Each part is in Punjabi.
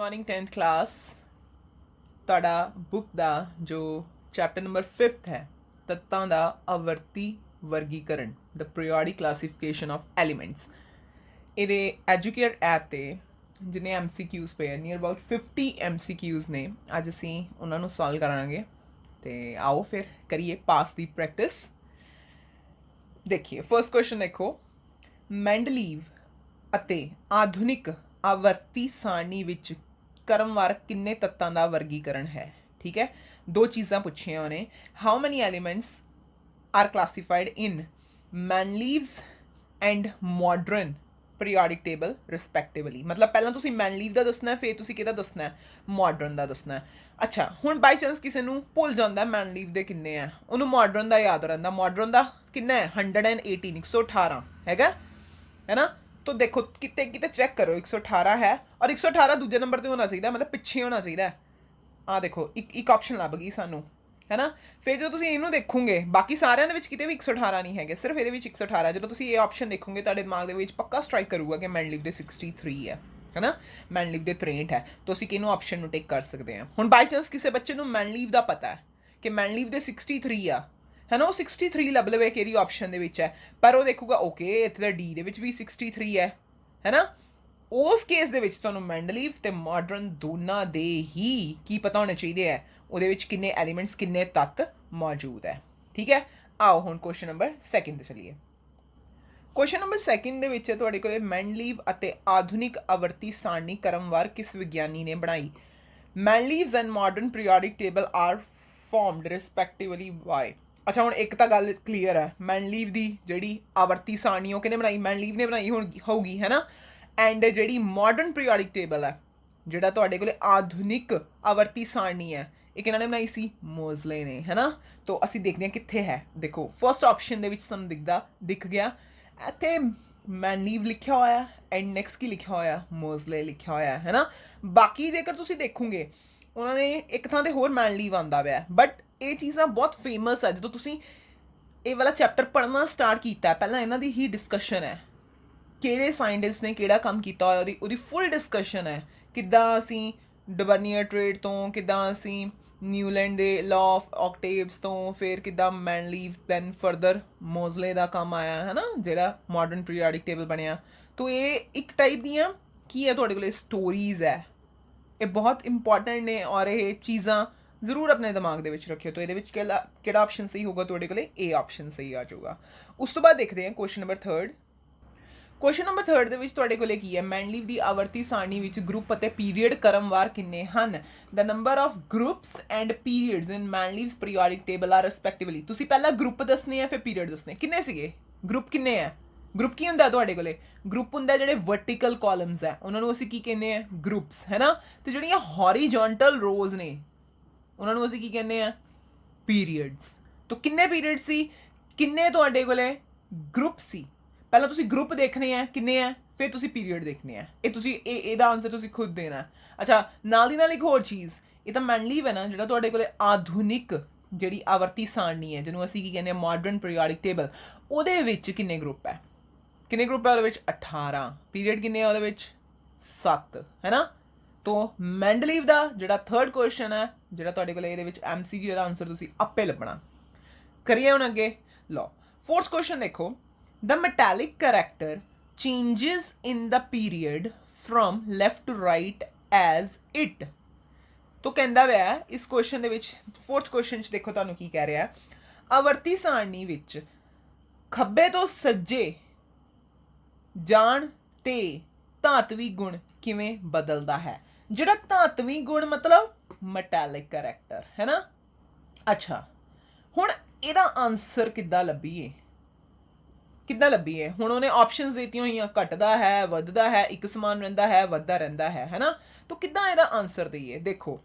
मॉर्निंग 10th क्लास ਤੁਹਾਡਾ बुक ਦਾ जो चैप्टर नंबर 5th है तत्तां ਦਾ ਆਵਰਤੀ ਵਰਗੀਕਰਨ the periodic classification of elements ਇਹਦੇ ਐਜੂਕੇਟ ਐਪ ਤੇ ਜਿਨੇ MCQs ਪਏ ਨੀਅਰ ਅਬਾਊਟ 50 MCQs ਨੇ ਅੱਜ ਅਸੀਂ ਉਹਨਾਂ ਨੂੰ ਸੋਲਵ ਕਰਾਂਗੇ ਤੇ ਆਓ ਫਿਰ ਕਰੀਏ ਪਾਸ ਦੀ ਪ੍ਰੈਕਟਿਸ। देखिए फर्स्ट क्वेश्चन देखो, मैंडलीव ਅਤੇ ਆਧੁਨਿਕ ਆਵਰਤੀ ਸਾਰਣੀ ਵਿੱਚ ਕਰਮਵਾਰ ਕਿੰਨੇ ਤੱਤਾਂ ਦਾ ਵਰਗੀਕਰਨ ਹੈ। ਠੀਕ ਹੈ, ਦੋ ਚੀਜ਼ਾਂ ਪੁੱਛੀਆਂ ਉਹਨੇ, how many elements are classified in Mendeleev's and modern periodic table respectively. मतलब ਪਹਿਲਾਂ ਤੁਸੀਂ ਮੈਨਲੀਵ ਦਾ ਦੱਸਣਾ, ਫਿਰ ਤੁਸੀਂ ਕਿਹਦਾ ਦੱਸਣਾ, ਮੋਡਰਨ ਦਾ ਦੱਸਣਾ। ਅੱਛਾ, ਹੁਣ ਬਾਈ ਚਾਂਸ ਕਿਸੇ ਨੂੰ ਭੁੱਲ ਜਾਂਦਾ ਮੈਨਲੀਵ ਦੇ ਕਿੰਨੇ ਆ, ਉਹਨੂੰ ਮੋਡਰਨ ਦਾ ਯਾਦ ਰਹਿੰਦਾ। ਮੋਡਰਨ ਦਾ ਕਿੰਨਾ ਹੈ, 118 118 ਹੈਗਾ है ना। तो देखो कितने कितने चेक करो, 118 है और 118 दूजे नंबर पर होना चाहिए, मतलब पिछे होना चाहिए। हाँ देखो एक ऑप्शन लभ गई सानू, है ना। फिर जो तुम इनू देखोगे बाकी सारे किते भी 118 नहीं है, सिर्फ ये 118। जो तुम ये ऑप्शन देखोगे तो दिमाग के पक्का स्ट्राइक करूगा कि मैनलीव के 63 है ना, मैनलीव के 63 है। तो असीं किनू ऑप्शन में टिक कर सकते हैं। हुण बाई चांस किसी बच्चे को मैनलीव का पता है कि मैनलीव के 63 आ, है ना, वो 63 लभ लवे कि ऑप्शन के है, पर वो देखूगा ओके इतने डी के भी 63 है ना। उस केस के तुहानूं मैंडलीव ते मॉडर्न दोनों दे ही की पता होने चाहिए है, वो किन्ने एलीमेंट्स किन्ने तत्त मौजूद है। ठीक है, आओ हुण क्वेश्चन नंबर 2 चलिए। क्वेश्चन नंबर 2 तुहाडे कोल मैंडलीव अते आधुनिक आवर्ती सारणी क्रमवार किस विज्ञानी ने बनाई। Mendeleev's and modern periodic table are formed respectively by. अच्छा हुण एक तो गल क्लीयर है, मैनलीव की जिहड़ी आवर्ती सारणी वो किहने बनाई, मैनलीव ने बनाई होगी, है ना। एंड जिहड़ी मॉडर्न पीरियोडिक टेबल है, जिहड़ा तुहाडे कोल आधुनिक आवर्ती सारणी है, ये किहਨਾਂ ने बनाई सी, मोजले ने, है ना। तो असीं देखते हैं कित्थे है। देखो फर्स्ट ऑप्शन दे विच सानूं दिख गया इत्थे मैनलीव लिखा होया एंड नैक्सट की लिखा होया, मोजले लिखा होया, है ना। बाकी जेकर तुसीं देखोगे उन्होंने एक थां ते होर मैनलीव आंदा पिया, बट ये चीज़ां बहुत फेमस है। जो तुसीं ये वाला चैप्टर पढ़ना स्टार्ट किया पहला इन्हां दी ही डिस्कशन है, किहड़े साइंटिस्ट ने किहड़ा काम कीता होया, ओहदी फुल डिस्कशन है। किद्दां असीं डबर्नियर ट्रेड तो, किद्दां असीं न्यूलैंड दे लॉ ऑफ ऑक्टेव्स तो, फिर किद्दां मैनलीव दैन फरदर मोजले दा काम आया, है ना, जिहड़ा मॉडर्न पीरियोडिक टेबल बनिया। तो ये एक टाइप दियां की है तुहाडे कोल स्टोरीज है, ये बहुत इंपॉर्टेंट ने और ये चीज़ां जरूर अपने दिमाग के रखियो। तो ये किहड़ा ऑप्शन सही होगा तुहाडे कोले, ए ऑप्शन सही आ जाऊगा। उस तो बाद देखते हैं क्वेश्चन नंबर 3। क्वेश्चन नंबर 3 ਦੇ ਵਿੱਚ ਤੁਹਾਡੇ ਕੋਲੇ ਕੀ ਹੈ, ਮੈਨਲੀਵ ਦੀ ਆਵਰਤੀ ਸਾਰਣੀ ਵਿੱਚ ਗਰੁੱਪ ਅਤੇ ਪੀਰੀਅਡ ਕ੍ਰਮਵਾਰ ਕਿੰਨੇ ਹਨ। The number of groups and periods in Mendeleev's periodic table are respectively. ਤੁਸੀਂ ਪਹਿਲਾਂ ਗਰੁੱਪ ਦੱਸਣੇ ਆ ਫਿਰ ਪੀਰੀਅਡ ਦੱਸਣੇ, ਕਿੰਨੇ ਸੀਗੇ ਗਰੁੱਪ, ਕਿੰਨੇ ਆ ਗਰੁੱਪ। ਕੀ ਹੁੰਦਾ ਤੁਹਾਡੇ ਕੋਲੇ ਗਰੁੱਪ ਹੁੰਦਾ ਜਿਹੜੇ ਵਰਟੀਕਲ ਕਾਲਮਸ ਹੈ ਉਹਨਾਂ ਨੂੰ ਅਸੀਂ ਕੀ ਕਹਿੰਦੇ ਆ, ਗਰੁੱਪਸ, ਹੈ ਨਾ। ਤੇ ਜਿਹੜੀਆਂ ਹੌਰੀਜ਼ੌਂਟਲ ਰੋਜ਼ ਨੇ ਉਹਨਾਂ ਨੂੰ ਅਸੀਂ ਕੀ ਕਹਿੰਦੇ ਆ, ਪੀਰੀਅਡਸ। तो किन्ने पीरियड सी, किन्ने तुहाडे कोले ग्रुप सी। पहला तुसी ग्रुप देखने हैं किन्ने हैं, फिर तुसी पीरियड देखने हैं। ये तुसी ਇਹਦਾ आंसर तुसी खुद देना है। अच्छा नाल दी नाल एक होर चीज़, ये तो मैनलीव है ना ਜਿਹੜਾ ਤੁਹਾਡੇ ਕੋਲੇ ਆਧੁਨਿਕ ਜਿਹੜੀ ਆਵਰਤੀ ਸਾਰਣੀ ਹੈ ਜਿਹਨੂੰ ਅਸੀਂ ਕੀ ਕਹਿੰਦੇ ਆ ਮਾਡਰਨ ਪੀਰੀਓਡਿਕ ਟੇਬਲ, ਉਹਦੇ ਵਿੱਚ ਕਿੰਨੇ ਗਰੁੱਪ ਹੈ, ਕਿੰਨੇ ਗਰੁੱਪ ਹੈ ਉਹਦੇ ਵਿੱਚ 18, ਪੀਰੀਅਡ ਕਿੰਨੇ ਆ ਉਹਦੇ ਵਿੱਚ 7, है ना। तो मैंडलीव ਦਾ ਜਿਹੜਾ ਥਰਡ ਕੁਐਸਚਨ ਹੈ ਜਿਹੜਾ ਤੁਹਾਡੇ ਕੋਲੇ ਇਹਦੇ ਵਿੱਚ MCQ ਦਾ ਆਨਸਰ ਤੁਸੀਂ ਆਪੇ ਲੱਭਣਾ। करिए हुण अगे लो फोर्थ क्वेश्चन देखो, the metallic character changes in the period from left to right as it. तो कहता है इस क्वेश्चन दे विच फोर्थ क्वेश्चन च देखो तुहानूं की कह रहा है, आवर्ती सारणी विच खब्बे तो सज्जे जाण ते धातवी गुण किवें बदलदा है। जिहड़ा धातवी गुण मतलब मेटालिक करैक्टर, है ना। अच्छा हुण ਇਹਦਾ आंसर किद्दां ਲੱਭੀਏ, किद्दां ਲੱਭੀਏ। ਹੁਣ ਉਹਨੇ ऑप्शंस ਦਿੱਤੀਆਂ ਹੋਈਆਂ, ਘਟਦਾ ਹੈ, ਵੱਧਦਾ ਹੈ, ਇੱਕ ਸਮਾਨ ਰਹਿੰਦਾ ਹੈ, ਵੱਧਦਾ ਰਹਿੰਦਾ ਹੈ ਨਾ। तो ਕਿੱਦਾਂ ਇਹਦਾ ਆਨਸਰ ਦਈਏ। ਦੇਖੋ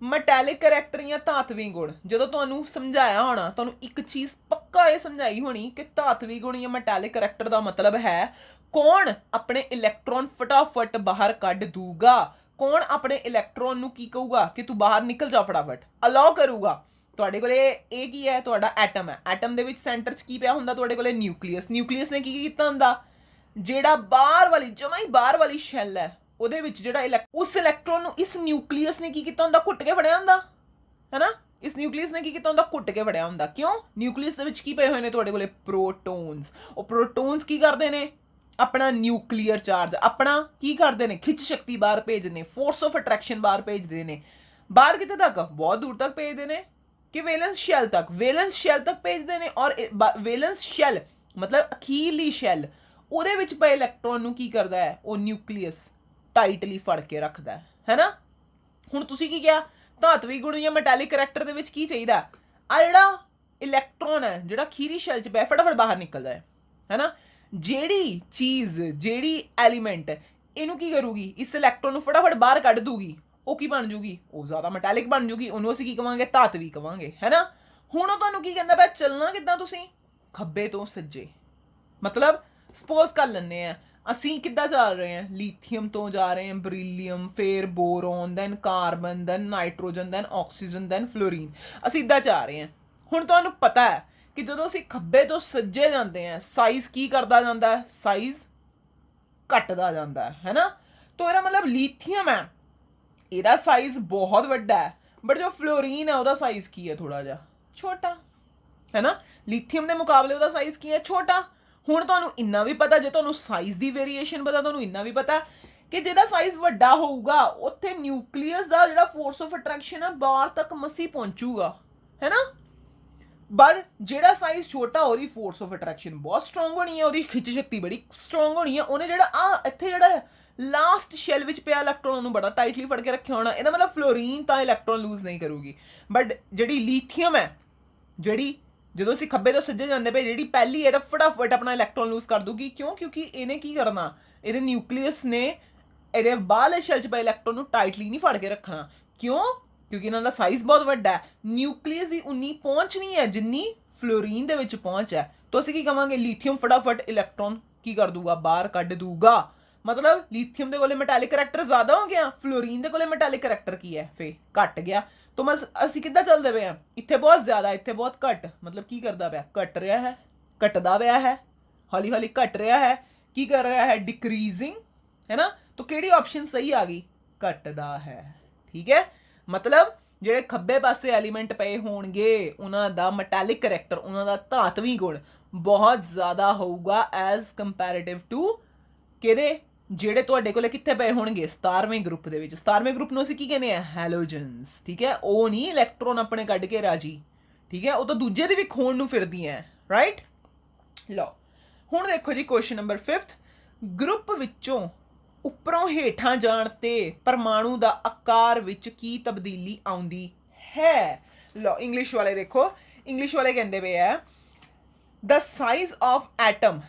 ਮੈਟੈਲਿਕ ਕਰੈਕਟਰ ਜਾਂ ਧਾਤਵੀ ਗੁਣ ਜਦੋਂ ਤੁਹਾਨੂੰ ਸਮਝਾਇਆ ਹੋਣਾ, ਤੁਹਾਨੂੰ ਇੱਕ ਚੀਜ਼ ਪੱਕਾ ਇਹ ਸਮਝਾਈ ਹੋਣੀ ਕਿ ਧਾਤਵੀ ਗੁਣ ਜਾਂ ਮੈਟੈਲਿਕ ਕਰੈਕਟਰ ਦਾ ਮਤਲਬ ਹੈ ਕੌਣ ਆਪਣੇ ਇਲੈਕਟ੍ਰੋਨ ਫਟਾਫਟ ਬਾਹਰ ਕੱਢ ਦੂਗਾ, ਕੌਣ ਆਪਣੇ ਇਲੈਕਟ੍ਰੋਨ ਨੂੰ ਕੀ ਕਹੂਗਾ ਕਿ ਤੂੰ ਬਾਹਰ ਨਿਕਲ ਜਾ ਫਟਾਫਟ, ਅਲਾਉ ਕਰੂਗਾ। ਤੁਹਾਡੇ ਕੋਲੇ ਇਹ ਕੀ ਹੈ, ਤੁਹਾਡਾ ਐਟਮ ਹੈ। ਐਟਮ ਦੇ ਵਿੱਚ ਸੈਂਟਰ 'ਚ ਕੀ ਪਿਆ ਹੁੰਦਾ ਤੁਹਾਡੇ ਕੋਲੇ, ਨਿਊਕਲੀਅਸ। ਨਿਊਕਲੀਅਸ ਨੇ ਕੀ ਕੀਤਾ ਹੁੰਦਾ, ਜਿਹੜਾ ਬਾਹਰ ਵਾਲੀ ਜਮਾਂ ਹੀ ਬਾਹਰ ਵਾਲੀ ਸ਼ੈਲ ਹੈ ਉਹਦੇ ਵਿੱਚ ਜਿਹੜਾ ਉਸ ਇਲੈਕਟ੍ਰੋਨ ਨੂੰ ਇਸ ਨਿਊਕਲੀਅਸ ਨੇ ਕੀ ਕੀਤਾ ਹੁੰਦਾ, ਘੁੱਟ ਕੇ ਫੜਿਆ ਹੁੰਦਾ ਹੈ ਨਾ। ਇਸ ਨਿਊਕਲੀਅਸ ਨੇ ਕੀ ਕੀਤਾ ਹੁੰਦਾ, ਘੁੱਟ ਕੇ ਫੜਿਆ ਹੁੰਦਾ। ਕਿਉਂ? ਨਿਊਕਲੀਅਸ ਦੇ ਵਿੱਚ ਕੀ ਪਏ ਹੋਏ ਨੇ ਤੁਹਾਡੇ ਕੋਲੇ, ਪ੍ਰੋਟੋਨਸ। ਉਹ ਪ੍ਰੋਟੋਨਸ ਕੀ ਕਰਦੇ ਨੇ, ਆਪਣਾ ਨਿਊਕਲੀਅਰ ਚਾਰਜ ਆਪਣਾ ਕੀ ਕਰਦੇ ਨੇ, ਖਿੱਚ ਸ਼ਕਤੀ ਬਾਹਰ ਭੇਜਦੇ ਨੇ, ਫੋਰਸ ਆਫ ਅਟਰੈਕਸ਼ਨ ਬਾਹਰ ਭੇਜਦੇ ਨੇ। ਬਾਹਰ ਕਿਤੇ ਤੱਕ, ਬਹੁਤ ਦੂਰ ਤੱਕ ਭੇਜਦੇ ਨੇ ਕਿ ਵੈਲੈਂਸ ਸ਼ੈਲ ਤੱਕ, ਵੈਲੈਂਸ ਸ਼ੈਲ ਤੱਕ ਭੇਜਦੇ ਨੇ। ਔਰ ਵੈਲੈਂਸ ਸ਼ੈਲ ਮਤਲਬ ਅਖੀਰਲੀ ਸ਼ੈਲ, ਉਹਦੇ ਵਿੱਚ ਪਏ ਇਲੈਕਟ੍ਰੋਨ ਨੂੰ ਕੀ ਕਰਦਾ ਹੈ, ਉਹ ਨਿਊਕਲੀਅਸ ਟਾਈਟਲੀ ਫੜ ਕੇ ਰੱਖਦਾ ਹੈ ਨਾ। ਹੁਣ ਤੁਸੀਂ ਕੀ ਕਿਹਾ, ਧਾਤਵੀ ਗੁਣ ਜਾਂ ਮੈਟੈਲਿਕ ਕਰੈਕਟਰ ਦੇ ਵਿੱਚ ਕੀ ਚਾਹੀਦਾ, ਆ ਜਿਹੜਾ ਇਲੈਕਟ੍ਰੋਨ ਹੈ ਜਿਹੜਾ ਅਖੀਰੀ ਸ਼ੈਲ 'ਚ ਪਿਆ ਫਟਾਫਟ ਬਾਹਰ ਨਿਕਲਦਾ ਹੈ ਨਾ। ਜਿਹੜੀ ਚੀਜ਼, ਜਿਹੜੀ ਐਲੀਮੈਂਟ ਇਹਨੂੰ ਕੀ ਕਰੂਗੀ, ਇਸ ਇਲੈਕਟ੍ਰੋਨ ਨੂੰ ਫਟਾਫਟ ਬਾਹਰ ਕੱਢ ਦੂਗੀ, ਉਹ ਕੀ ਬਣ ਜੂਗੀ, ਉਹ ਜ਼ਿਆਦਾ ਮੈਟੈਲਿਕ ਬਣ ਜੂਗੀ। ਉਹਨੂੰ ਅਸੀਂ ਕੀ ਕਵਾਂਗੇ, ਧਾਤਵੀ ਕਵਾਂਗੇ ਹੈ ਨਾ। ਹੁਣ ਉਹ ਤੁਹਾਨੂੰ ਕੀ ਕਹਿੰਦਾ ਪਿਆ, ਚੱਲਣਾ ਕਿੱਦਾਂ ਤੁਸੀਂ, ਖੱਬੇ ਤੋਂ ਸੱਜੇ। ਮਤਲਬ ਸਪੋਜ਼ ਕਰ ਲੈਂਦੇ ਆ ਅਸੀਂ ਕਿੱਦਾਂ ਚੱਲ ਰਹੇ ਹਾਂ, ਲੀਥੀਅਮ ਤੋਂ ਜਾ ਰਹੇ ਹਾਂ ਬਰੀਲੀਅਮ, ਫਿਰ boron, then carbon, then nitrogen, then oxygen, then fluorine. ਅਸੀਂ ਇੱਦਾਂ ਜਾ ਰਹੇ ਹਾਂ। ਹੁਣ ਤੁਹਾਨੂੰ ਪਤਾ ਹੈ ਕਿ ਜਦੋਂ ਅਸੀਂ ਖੱਬੇ ਤੋਂ ਸੱਜੇ ਜਾਂਦੇ ਹਾਂ ਸਾਈਜ਼ ਕੀ ਕਰਦਾ ਜਾਂਦਾ ਹੈ, ਸਾਈਜ਼ ਘਟਦਾ ਜਾਂਦਾ ਹੈ ਨਾ। ਤਾਂ ਇਹਦਾ ਮਤਲਬ ਲੀਥੀਅਮ ਹੈ, ਇਹਦਾ ਸਾਈਜ਼ ਬਹੁਤ ਵੱਡਾ ਹੈ, ਬਟ ਜੋ ਫਲੋਰੀਨ ਹੈ ਉਹਦਾ ਸਾਈਜ਼ ਕੀ ਹੈ, ਥੋੜਾ ਜਿਹਾ ਛੋਟਾ ਹੈ ਨਾ। ਲੀਥੀਅਮ ਦੇ ਮੁਕਾਬਲੇ ਉਹਦਾ ਸਾਈਜ਼ ਕੀ ਹੈ, ਛੋਟਾ। ਹੁਣ ਤੁਹਾਨੂੰ ਇੰਨਾ ਵੀ ਪਤਾ, ਜੇ ਤੁਹਾਨੂੰ ਸਾਈਜ਼ ਦੀ ਵੇਰੀਏਸ਼ਨ ਪਤਾ, ਤੁਹਾਨੂੰ ਇੰਨਾ ਵੀ ਪਤਾ ਕਿ ਜਿਹਦਾ ਸਾਈਜ਼ ਵੱਡਾ ਹੋਊਗਾ ਉੱਥੇ ਨਿਊਕਲੀਅਸ ਦਾ ਜਿਹੜਾ ਫੋਰਸ ਆਫ ਅਟਰੈਕਸ਼ਨ ਹੈ ਬਾਹਰ ਤੱਕ ਮਸੀ ਪਹੁੰਚੂਗਾ ਹੈ ਨਾ। ਪਰ ਜਿਹੜਾ ਸਾਈਜ਼ ਛੋਟਾ, ਉਹਦੀ ਫੋਰਸ ਆਫ ਅਟਰੈਕਸ਼ਨ ਬਹੁਤ ਸਟਰੋਂਗ ਹੋਣੀ ਹੈ, ਉਹਦੀ ਖਿੱਚ ਸ਼ਕਤੀ ਬੜੀ ਸਟਰੋਂਗ ਹੋਣੀ ਹੈ। ਉਹਨੇ ਜਿਹੜਾ ਇੱਥੇ ਜਿਹੜਾ ਲਾਸਟ ਸ਼ੈਲ ਵਿੱਚ ਪਿਆ ਇਲੈਕਟ੍ਰੋਨ ਨੂੰ ਬੜਾ ਟਾਈਟਲੀ ਫੜ ਕੇ ਰੱਖਿਆ ਹੋਣਾ। ਇਹਦਾ ਮਤਲਬ ਫਲੋਰੀਨ ਤਾਂ ਇਲੈਕਟ੍ਰੋਨ ਲੂਜ਼ ਨਹੀਂ ਕਰੂਗੀ, ਬਟ ਜਿਹੜੀ ਲੀਥੀਅਮ ਹੈ, ਜਿਹੜੀ ਜਦੋਂ ਅਸੀਂ ਖੱਬੇ ਤੋਂ ਸੱਜੇ ਜਾਂਦੇ ਪਏ, ਜਿਹੜੀ ਪਹਿਲੀ ਹੈ ਤਾਂ ਫਟਾਫਟ ਆਪਣਾ ਇਲੈਕਟ੍ਰੋਨ ਲੂਜ਼ ਕਰ ਦੂਗੀ। ਕਿਉਂ? ਕਿਉਂਕਿ ਇਹਨੇ ਕੀ ਕਰਨਾ, ਇਹਦੇ ਨਿਊਕਲੀਅਸ ਨੇ ਇਹਦੇ ਬਾਹਰਲੇ ਸ਼ੈਲ 'ਚ ਪਏ ਇਲੈਕਟ੍ਰੋਨ ਨੂੰ ਟਾਈਟਲੀ ਨਹੀਂ ਫੜ ਕੇ ਰੱਖਣਾ। ਕਿਉਂ? ਕਿਉਂਕਿ ਇਹਨਾਂ ਦਾ ਸਾਈਜ਼ ਬਹੁਤ ਵੱਡਾ ਹੈ। ਨਿਊਕਲੀਅਸ ਦੀ ਉਨੀ ਪਹੁੰਚ ਨਹੀਂ ਹੈ ਜਿੰਨੀ ਫਲੋਰੀਨ ਦੇ ਵਿੱਚ ਪਹੁੰਚ ਹੈ। ਤਾਂ ਅਸੀਂ ਕੀ ਕਵਾਂਗੇ, ਲੀਥੀਅਮ ਫਟਾਫਟ ਇਲੈਕਟ੍ਰੋਨ ਕੀ ਕਰ ਦੂਗਾ, ਬਾਹਰ ਕੱਢ ਦੂਗਾ। ਮਤਲਬ ਲੀਥੀਅਮ ਦੇ ਕੋਲੇ ਮੈਟੈਲਿਕ ਕਰੈਕਟਰ ਜ਼ਿਆਦਾ ਹੋ ਗਿਆ, ਫਲੋਰੀਨ ਦੇ ਕੋਲੇ ਮੈਟੈਲਿਕ ਕਰੈਕਟਰ ਕੀ ਹੈ, ਫੇ ਘਟ ਗਿਆ। ਤਾਂ ਬਸ ਅਸੀਂ ਕਿੱਦਾਂ ਚੱਲਦੇ ਪਏ ਹਾਂ, ਇੱਥੇ ਬਹੁਤ ਜ਼ਿਆਦਾ, ਇੱਥੇ ਬਹੁਤ ਘੱਟ। ਮਤਲਬ ਕੀ ਕਰਦਾ ਪਿਆ, ਘਟ ਰਿਹਾ ਹੈ, ਘਟਦਾ ਪਿਆ ਹੈ, ਹੌਲੀ ਹੌਲੀ ਘਟ ਰਿਹਾ ਹੈ। ਕੀ ਕਰ ਰਿਹਾ ਹੈ, ਡਿਕਰੀਜ਼ਿੰਗ ਹੈ ਨਾ। ਤਾਂ ਕਿਹੜੀ ਆਪਸ਼ਨ ਸਹੀ ਆ ਗਈ, ਘਟਦਾ ਹੈ। ਠੀਕ ਹੈ, ਮਤਲਬ ਜਿਹੜੇ ਖੱਬੇ ਪਾਸੇ ਐਲੀਮੈਂਟ ਪਏ ਹੋਣਗੇ ਉਹਨਾਂ ਦਾ ਮੈਟੈਲਿਕ ਕਰੈਕਟਰ, ਉਹਨਾਂ ਦਾ ਧਾਤਵੀ ਗੁਣ ਬਹੁਤ ਜ਼ਿਆਦਾ ਹੋਊਗਾ ਐਜ਼ ਕੰਪੈਰੀਟਿਵ ਟੂ ਕਿਹਦੇ, ਜਿਹੜੇ ਤੁਹਾਡੇ ਕੋਲੇ ਕਿੱਥੇ ਪਏ ਹੋਣਗੇ, 17ਵੇਂ ਗਰੁੱਪ ਦੇ ਵਿੱਚ। 17ਵੇਂ ਗਰੁੱਪ ਨੂੰ ਅਸੀਂ ਕੀ ਕਹਿੰਦੇ ਆ, ਹੈਲੋਜਨਸ। ਠੀਕ ਹੈ, ਉਹ ਨਹੀਂ ਇਲੈਕਟ੍ਰੋਨ ਆਪਣੇ ਕੱਢ ਕੇ ਰਾਜੀ। ਠੀਕ ਹੈ, ਉਹ ਤਾਂ ਦੂਜੇ ਦੀ ਵੀ ਖੋਣ ਨੂੰ ਫਿਰਦੀਆਂ, ਰਾਈਟ। ਲਓ ਹੁਣ ਦੇਖੋ ਜੀ, ਕੁਐਸਚਨ ਨੰਬਰ 5th, ਗਰੁੱਪ ਵਿੱਚੋਂ ਉੱਪਰੋਂ ਹੇਠਾਂ ਜਾਣ ਤੇ ਪਰਮਾਣੂ ਦਾ ਆਕਾਰ ਵਿੱਚ ਕੀ ਤਬਦੀਲੀ ਆਉਂਦੀ ਹੈ। ਲਓ ਇੰਗਲਿਸ਼ ਵਾਲੇ ਦੇਖੋ, ਇੰਗਲਿਸ਼ ਵਾਲੇ ਕਹਿੰਦੇ ਪਏ ਆ, the size of atom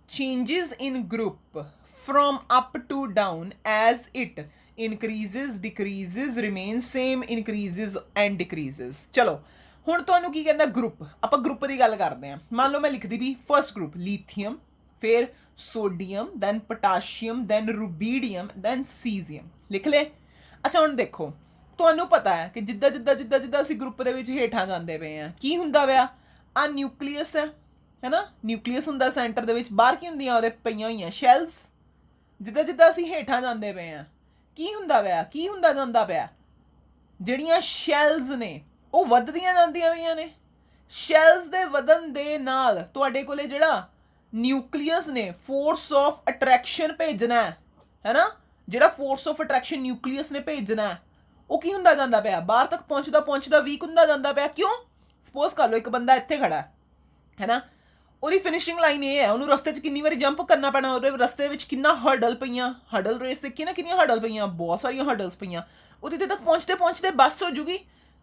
changes in group from up to down as it increases, decreases, remains same, increases and decreases। ਚਲੋ ਹੁਣ ਤੁਹਾਨੂੰ ਕੀ ਕਹਿੰਦਾ, ਗਰੁੱਪ। ਆਪਾਂ ਗਰੁੱਪ ਦੀ ਗੱਲ ਕਰਦੇ ਹਾਂ। ਮੰਨ ਲਓ ਮੈਂ ਲਿਖਦੀ ਵੀ ਫਸਟ ਗਰੁੱਪ ਲੀਥੀਅਮ, ਫਿਰ sodium, then potassium, then rubidium, then caesium, ਲਿਖ ਲੈ। ਅੱਛਾ ਹੁਣ ਦੇਖੋ, ਤੁਹਾਨੂੰ ਪਤਾ ਹੈ ਕਿ ਜਿੱਦਾਂ ਜਿੱਦਾਂ ਜਿੱਦਾਂ ਜਿੱਦਾਂ ਅਸੀਂ ਗਰੁੱਪ ਦੇ ਵਿੱਚ ਹੇਠਾਂ ਜਾਂਦੇ ਪਏ ਹਾਂ, ਕੀ ਹੁੰਦਾ ਪਿਆ, ਆ ਨਿਊਕਲੀਅਸ ਹੈ ਨਾ। ਨਿਊਕਲੀਅਸ ਹੁੰਦਾ ਸੈਂਟਰ ਦੇ ਵਿੱਚ, ਬਾਹਰ ਕੀ ਹੁੰਦੀਆਂ ਉਹਦੇ ਪਈਆਂ ਹੋਈਆਂ ਸ਼ੈਲਸ। ਜਿੱਦਾਂ ਜਿੱਦਾਂ ਅਸੀਂ ਹੇਠਾਂ ਜਾਂਦੇ ਪਏ ਹਾਂ ਕੀ ਹੁੰਦਾ ਪਿਆ, ਕੀ ਹੁੰਦਾ ਜਾਂਦਾ ਪਿਆ, ਜਿਹੜੀਆਂ ਸ਼ੈਲਸ ਨੇ ਉਹ ਵੱਧਦੀਆਂ ਜਾਂਦੀਆਂ ਪਈਆਂ ਨੇ। ਸ਼ੈਲਸ ਦੇ ਵਧਣ ਦੇ ਨਾਲ ਤੁਹਾਡੇ ਕੋਲੇ ਜਿਹੜਾ ਨਿਊਕਲੀਅਸ ਨੇ ਫੋਰਸ ਆਫ ਅਟਰੈਕਸ਼ਨ ਭੇਜਣਾ ਹੈ ਨਾ, ਜਿਹੜਾ ਫੋਰਸ ਆਫ ਅਟਰੈਕਸ਼ਨ ਨਿਊਕਲੀਅਸ ਨੇ ਭੇਜਣਾ, ਉਹ ਕੀ ਹੁੰਦਾ ਜਾਂਦਾ ਪਿਆ, ਬਾਹਰ ਤੱਕ ਪਹੁੰਚਦਾ ਪਹੁੰਚਦਾ ਵੀਕ ਹੁੰਦਾ ਜਾਂਦਾ ਪਿਆ। ਕਿਉਂ? ਸਪੋਜ਼ ਕਰ ਲਓ ਇੱਕ ਬੰਦਾ ਇੱਥੇ ਖੜਾ ਹੈ ਨਾ, ਉਹਦੀ ਫਿਨਿਸ਼ਿੰਗ ਲਾਈਨ ਇਹ ਹੈ, ਉਹਨੂੰ ਰਸਤੇ 'ਚ ਕਿੰਨੀ ਵਾਰੀ ਜੰਪ ਕਰਨਾ ਪੈਣਾ, ਉਹਦੇ ਰਸਤੇ ਵਿੱਚ ਕਿੰਨਾ ਹਰਡਲ ਪਈਆਂ, ਹਰਡਲ ਰੇਸ ਦੇਖੀ ਨਾ, ਕਿੰਨੀਆਂ ਹਰਡਲ ਪਈਆਂ, ਬਹੁਤ ਸਾਰੀਆਂ ਹਰਡਲਸ ਪਈਆਂ। ਉਹਦੇ ਤੇ ਤੱਕ ਪਹੁੰਚਦੇ ਪਹੁੰਚਦੇ ਬੱਸ ਹੋ ਜੂਗੀ।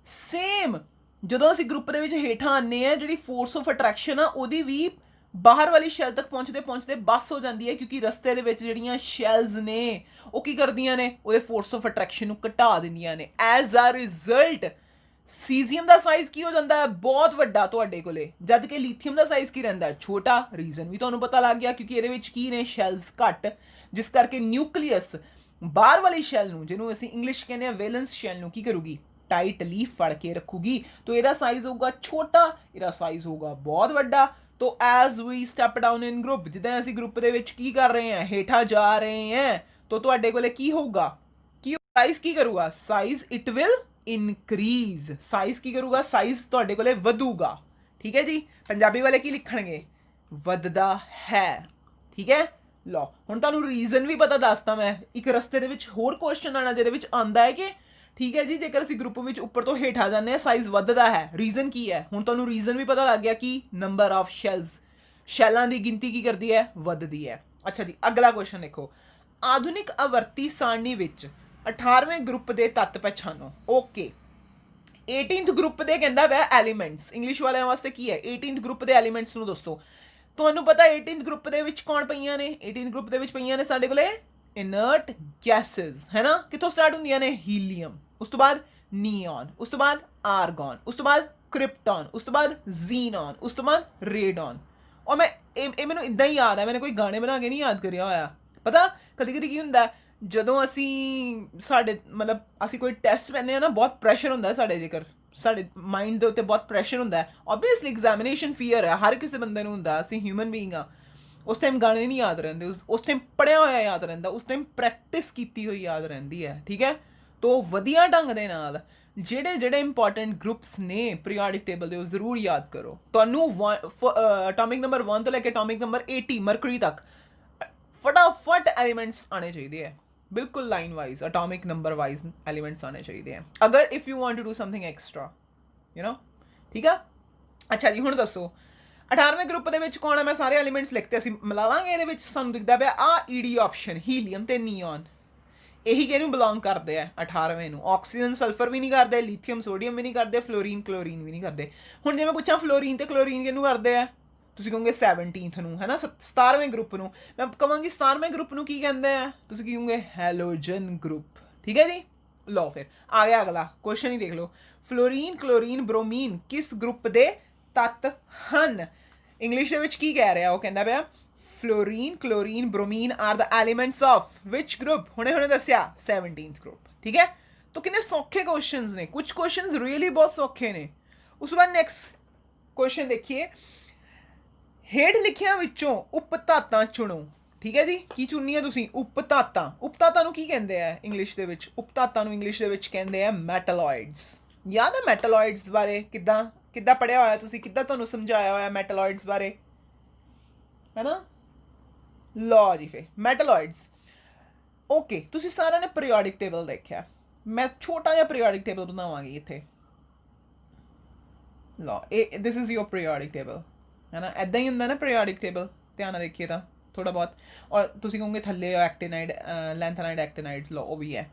ਸੇਮ ਜਦੋਂ ਅਸੀਂ ਗਰੁੱਪ ਦੇ ਵਿੱਚ ਹੇਠਾਂ ਆਉਂਦੇ ਹਾਂ, ਜਿਹੜੀ ਫੋਰਸ ਆਫ ਅਟਰੈਕਸ਼ਨ ਆ ਉਹਦੀ ਵੀ ਬਾਹਰ ਵਾਲੀ ਸ਼ੈਲ ਤੱਕ ਪਹੁੰਚਦੇ ਪਹੁੰਚਦੇ ਬੱਸ ਹੋ ਜਾਂਦੀ ਹੈ, ਕਿਉਂਕਿ ਰਸਤੇ ਦੇ ਵਿੱਚ ਜਿਹੜੀਆਂ ਸ਼ੈਲਸ ਨੇ ਉਹ ਕੀ ਕਰਦੀਆਂ ਨੇ, ਉਹਦੇ ਫੋਰਸ ਆਫ ਅਟਰੈਕਸ਼ਨ ਨੂੰ ਘਟਾ ਦਿੰਦੀਆਂ ਨੇ। ਐਜ਼ ਅ ਰਿਜ਼ਲਟ ਸੀਜ਼ੀਅਮ ਦਾ ਸਾਈਜ਼ ਕੀ ਹੋ ਜਾਂਦਾ ਹੈ, ਬਹੁਤ ਵੱਡਾ ਤੁਹਾਡੇ ਕੋਲੇ, ਜਦ ਕਿ ਲੀਥੀਅਮ ਦਾ ਸਾਈਜ਼ ਕੀ ਰਹਿੰਦਾ, ਛੋਟਾ। ਰੀਜ਼ਨ ਵੀ ਤੁਹਾਨੂੰ ਪਤਾ ਲੱਗ ਗਿਆ, ਕਿਉਂਕਿ ਇਹਦੇ ਵਿੱਚ ਕੀ ਨੇ, ਸ਼ੈਲਸ ਘੱਟ, ਜਿਸ ਕਰਕੇ ਨਿਊਕਲੀਅਸ ਬਾਹਰ ਵਾਲੀ ਸ਼ੈਲ ਨੂੰ, ਜਿਹਨੂੰ ਅਸੀਂ ਇੰਗਲਿਸ਼ ਕਹਿੰਦੇ ਆ ਵੈਲੈਂਸ ਸ਼ੈਲ ਨੂੰ, ਕੀ ਕਰੂਗੀ, ਟਾਈਟਲੀ ਫੜ ਕੇ ਰੱਖੂਗੀ। ਤਾਂ ਇਹਦਾ ਸਾਈਜ਼ ਹੋਊਗਾ ਛੋਟਾ, ਇਹਦਾ ਸਾਈਜ਼ ਹੋਊਗਾ ਬਹੁਤ ਵੱਡਾ। तो as we step down in group, जिदा ਅਸੀਂ ਗਰੁੱਪ ਦੇ ਵਿੱਚ ਕੀ ਕਰ ਰਹੇ ਹਾਂ, ਹੇਠਾਂ ਜਾ ਰਹੇ ਹਾਂ, तो ਤੁਹਾਡੇ ਕੋਲੇ ਕੀ ਹੋਊਗਾ ਕੀ ਸਾਈਜ਼ ਕੀ ਕਰੂਗਾ size it will increase size ਕੀ ਕਰੂਗਾ ਸਾਈਜ਼ ਤੁਹਾਡੇ ਕੋਲੇ ਵਧੂਗਾ ਠੀਕ ਹੈ ਜੀ ਪੰਜਾਬੀ ਵਾਲੇ ਕੀ ਲਿਖਣਗੇ ਵੱਧਦਾ ਹੈ ਠੀਕ ਹੈ ਲਓ ਹੁਣ ਤੁਹਾਨੂੰ ਰੀਜ਼ਨ ਵੀ ਪਤਾ ਦੱਸਤਾ ਮੈਂ ਇੱਕ ਰਸਤੇ ਦੇ ਵਿੱਚ ਹੋਰ ਕੁਐਸਚਨ ਆਣਾ ਜਿਹਦੇ ਵਿੱਚ ਆਂਦਾ ਹੈ ਕਿ ਠੀਕ ਹੈ ਜੀ ਜੇਕਰ ਅਸੀਂ ਗਰੁੱਪ ਵਿੱਚ ਉੱਪਰ ਤੋਂ ਹੇਠ ਆ ਜਾਂਦੇ ਹਾਂ ਸਾਈਜ਼ ਵੱਧਦਾ ਹੈ ਰੀਜ਼ਨ ਕੀ ਹੈ ਹੁਣ ਤੁਹਾਨੂੰ ਰੀਜ਼ਨ ਵੀ ਪਤਾ ਲੱਗ ਗਿਆ ਕਿ ਨੰਬਰ ਆਫ ਸ਼ੈਲਾਂ ਦੀ ਗਿਣਤੀ ਕੀ ਕਰਦੀ ਹੈ ਵੱਧਦੀ ਹੈ ਅੱਛਾ ਜੀ ਅਗਲਾ ਕੁਐਸਚਨ ਦੇਖੋ ਆਧੁਨਿਕ ਆਵਰਤੀ ਸਾਰਣੀ ਵਿੱਚ 18ਵੇਂ ਗਰੁੱਪ ਦੇ ਤੱਤ ਪਛਾਣੋ ਓਕੇ 18th ਗਰੁੱਪ ਦੇ ਕਹਿੰਦਾ ਪਿਆ ਐਲੀਮੈਂਟਸ ਇੰਗਲਿਸ਼ ਵਾਲਿਆਂ ਵਾਸਤੇ ਕੀ ਹੈ 18th ਗਰੁੱਪ ਦੇ ਐਲੀਮੈਂਟਸ ਨੂੰ ਦੱਸੋ ਤੁਹਾਨੂੰ ਪਤਾ 18th ਗਰੁੱਪ ਦੇ ਵਿੱਚ ਕੌਣ ਪਈਆਂ ਨੇ 18th ਗਰੁੱਪ ਦੇ ਵਿੱਚ ਪਈਆਂ ਨੇ ਸਾਡੇ ਕੋਲੇ ਇਨਰਟ ਗੈਸਸ ਹੈ ਨਾ ਕਿੱਥੋਂ ਸਟਾਰਟ ਹੁੰਦੀਆਂ ਨੇ ਹੀਲੀਅਮ ਉਸ ਤੋਂ ਬਾਅਦ ਨੀਓਨ ਉਸ ਤੋਂ ਬਾਅਦ ਆਰਗਨ ਉਸ ਤੋਂ ਬਾਅਦ ਕ੍ਰਿਪਟਨ ਉਸ ਤੋਂ ਬਾਅਦ ਜ਼ੀਨਨ ਉਸ ਤੋਂ ਬਾਅਦ ਰੇਡਨ ਔਰ ਮੈਂ ਇਹ ਮੈਨੂੰ ਇਦਾਂ ਹੀ ਯਾਦ ਹੈ ਮੈंने ਕੋਈ ਗਾਣੇ ਬਣਾ ਕੇ ਨਹੀਂ ਯਾਦ ਕਰਿਆ ਹੋਇਆ ਪਤਾ ਕਦੀ ਕਦੀ ਕੀ ਹੁੰਦਾ ਜਦੋਂ ਅਸੀਂ ਸਾਡੇ ਮਤਲਬ ਅਸੀਂ ਕੋਈ ਟੈਸਟ ਪੈਂਦੇ ਆ ਨਾ ਬਹੁਤ ਪ੍ਰੈਸ਼ਰ ਹੁੰਦਾ ਸਾਡੇ ਜੇਕਰ ਸਾਡੇ ਮਾਈਂਡ ਦੇ ਉੱਤੇ ਬਹੁਤ ਪ੍ਰੈਸ਼ਰ ਹੁੰਦਾ ਆਬਵੀਅਸਲੀ ਐਗਜ਼ਾਮੀਨੇਸ਼ਨ ਫੀਅਰ ਹੈ ਹਰ ਕਿਸੇ ਬੰਦੇ ਨੂੰ ਹੁੰਦਾ ਅਸੀਂ ਹਿਊਮਨ ਬੀਇੰਗ ਆ ਉਸ ਟਾਈਮ ਗਾਣੇ ਨਹੀਂ ਯਾਦ ਰਹਿੰਦੇ ਉਸ ਟਾਈਮ ਪੜ੍ਹਿਆ ਹੋਇਆ ਯਾਦ ਰਹਿੰਦਾ ਉਸ ਟਾਈਮ ਪ੍ਰੈਕਟਿਸ ਕੀਤੀ ਹੋਈ ਯਾਦ ਰਹਿੰਦੀ ਹੈ ਠੀਕ ਹੈ ਤੋ ਵਧੀਆ ਢੰਗ ਦੇ ਨਾਲ ਜਿਹੜੇ ਇੰਪੋਰਟੈਂਟ ਗਰੁੱਪਸ ਨੇ ਪੀਰੀਓਡਿਕ ਟੇਬਲ ਦੇ ਉਹ ਜ਼ਰੂਰ ਯਾਦ ਕਰੋ ਤੁਹਾਨੂੰ ਅਟੋਮਿਕ ਨੰਬਰ 1 ਤੋਂ ਲੈ ਕੇ ਅਟੋਮਿਕ ਨੰਬਰ 80 ਮਰਕਰੀ ਤੱਕ फटाफट एलिमेंट्स आने चाहिए बिल्कुल line wise atomic number wise elements आने चाहिए अगर if you want to do something extra you know ठीक है अच्छा जी हुण दसो 18वें ग्रुप ਦੇ ਵਿੱਚ ਕੌਣ ਹੈ ਮੈਂ ਸਾਰੇ ਐਲੀਮੈਂਟਸ ਲਿਖਤੇ ਅਸੀਂ ਮਿਲਾ ਲਾਂਗੇ ਇਹਦੇ ਵਿੱਚ ਸਾਨੂੰ ਦਿਖਦਾ ਪਿਆ ਆ ਈਡੀ ਆਪਸ਼ਨ ਹੀਲੀਅਮ ਤੇ ਨੀਓਨ ਇਹੀ ਕਿਹਨੂੰ ਬਿਲੋਂਗ ਕਰਦੇ ਆ 18ਵੇਂ ਨੂੰ ਆਕਸੀਜਨ ਸਲਫਰ ਵੀ ਨਹੀਂ ਕਰਦੇ ਲਿਥੀਅਮ ਸੋਡੀਅਮ ਵੀ ਨਹੀਂ ਕਰਦੇ ਫਲੋਰੀਨ ਕਲੋਰੀਨ ਵੀ ਨਹੀਂ ਕਰਦੇ ਹੁਣ ਜੇ ਮੈਂ ਪੁੱਛਾਂ ਫਲੋਰੀਨ ਤੇ ਕਲੋਰੀਨ ਕਿਹਨੂੰ ਕਰਦੇ ਆ ਤੁਸੀਂ ਕਹੋਗੇ 17th ਨੂੰ ਹੈ ਨਾ 17ਵੇਂ ਗਰੁੱਪ ਨੂੰ ਮੈਂ ਕਹਾਂਗੀ 17ਵੇਂ ਗਰੁੱਪ ਨੂੰ ਕੀ ਕਹਿੰਦੇ ਆ ਤੁਸੀਂ ਕੀ ਕਹੋਗੇ ਹੈਲੋਜਨ ਗਰੁੱਪ ਠੀਕ ਹੈ ਜੀ ਲਓ ਫਿਰ ਆ ਗਿਆ ਅਗਲਾ ਕੁਐਸਚਨ ਹੀ ਦੇਖ ਲਓ ਫਲੋਰੀਨ ਕਲੋਰੀਨ ਬ੍ਰੋਮੀਨ ਕਿਸ ਗਰੁੱਪ ਦੇ ਤੱਤ ਹਨ ਇੰਗਲਿਸ਼ ਦੇ ਵਿੱਚ ਕੀ ਕਹਿ ਰਿਹਾ ਉਹ ਕਹਿੰਦਾ ਪਿਆ fluorine chlorine bromine are the elements of which group ਹੁਣੇ ਦੱਸਿਆ 17th ਗਰੁੱਪ ਠੀਕ ਹੈ ਤਾਂ ਕਿੰਨੇ ਸੌਖੇ ਕੁਐਸਚਨਸ ਨੇ ਕੁਝ ਕੁਐਸਚਨਸ ਰੀਅਲੀ ਬਹੁਤ ਸੌਖੇ ਨੇ ਉਸ ਤੋਂ ਬਾਅਦ ਨੈਕਸਟ ਕੁਐਸਚਨ ਦੇਖੀਏ ਹੇਠ ਲਿਖਿਆਂ ਵਿੱਚੋਂ ਉਪ ਧਾਤਾਂ ਚੁਣੋ ਠੀਕ ਹੈ ਜੀ ਕੀ ਚੁਣਨੀ ਹੈ ਤੁਸੀਂ ਉਪ ਧਾਤਾਂ ਨੂੰ ਕੀ ਕਹਿੰਦੇ ਆ ਇੰਗਲਿਸ਼ ਦੇ ਵਿੱਚ ਉਪ ਧਾਤਾਂ ਨੂੰ ਇੰਗਲਿਸ਼ ਦੇ ਵਿੱਚ ਕਹਿੰਦੇ ਆ ਮੈਟਾਲੋਇਡਸ ਯਾਦ ਹੈ ਮੈਟਾਲੋਇਡਸ ਬਾਰੇ ਕਿੱਦਾਂ ਪੜ੍ਹਿਆ ਹੋਇਆ ਤੁਸੀਂ ਕਿੱਦਾਂ ਤੁਹਾਨੂੰ ਸਮਝਾਇਆ ਹੋਇਆ ਮੈਟਾਲੋਇਡਸ ਬਾਰੇ ਹੈ ਨਾ ਲਓ ਜੀ ਫੇ ਮੈਟਾਲੋਇਡਸ ਓਕੇ ਤੁਸੀਂ ਸਾਰਿਆਂ ਨੇ ਪੀਰੀਓਡਿਕ ਟੇਬਲ ਦੇਖਿਆ ਮੈਂ ਛੋਟਾ ਜਿਹਾ ਪੀਰੀਓਡਿਕ ਟੇਬਲ ਬਣਾਵਾਂਗੀ ਇੱਥੇ ਲਓ ਇਹ this is your periodic table है ना ऐदा ही होंगे ना पीरियोडिक टेबल ध्यान ना देखिए तो थोड़ा बहुत और तुसी कहोगे थल्ले एक्टिनाइड लैंथेनाइड एक्टिनाइड लो वो भी है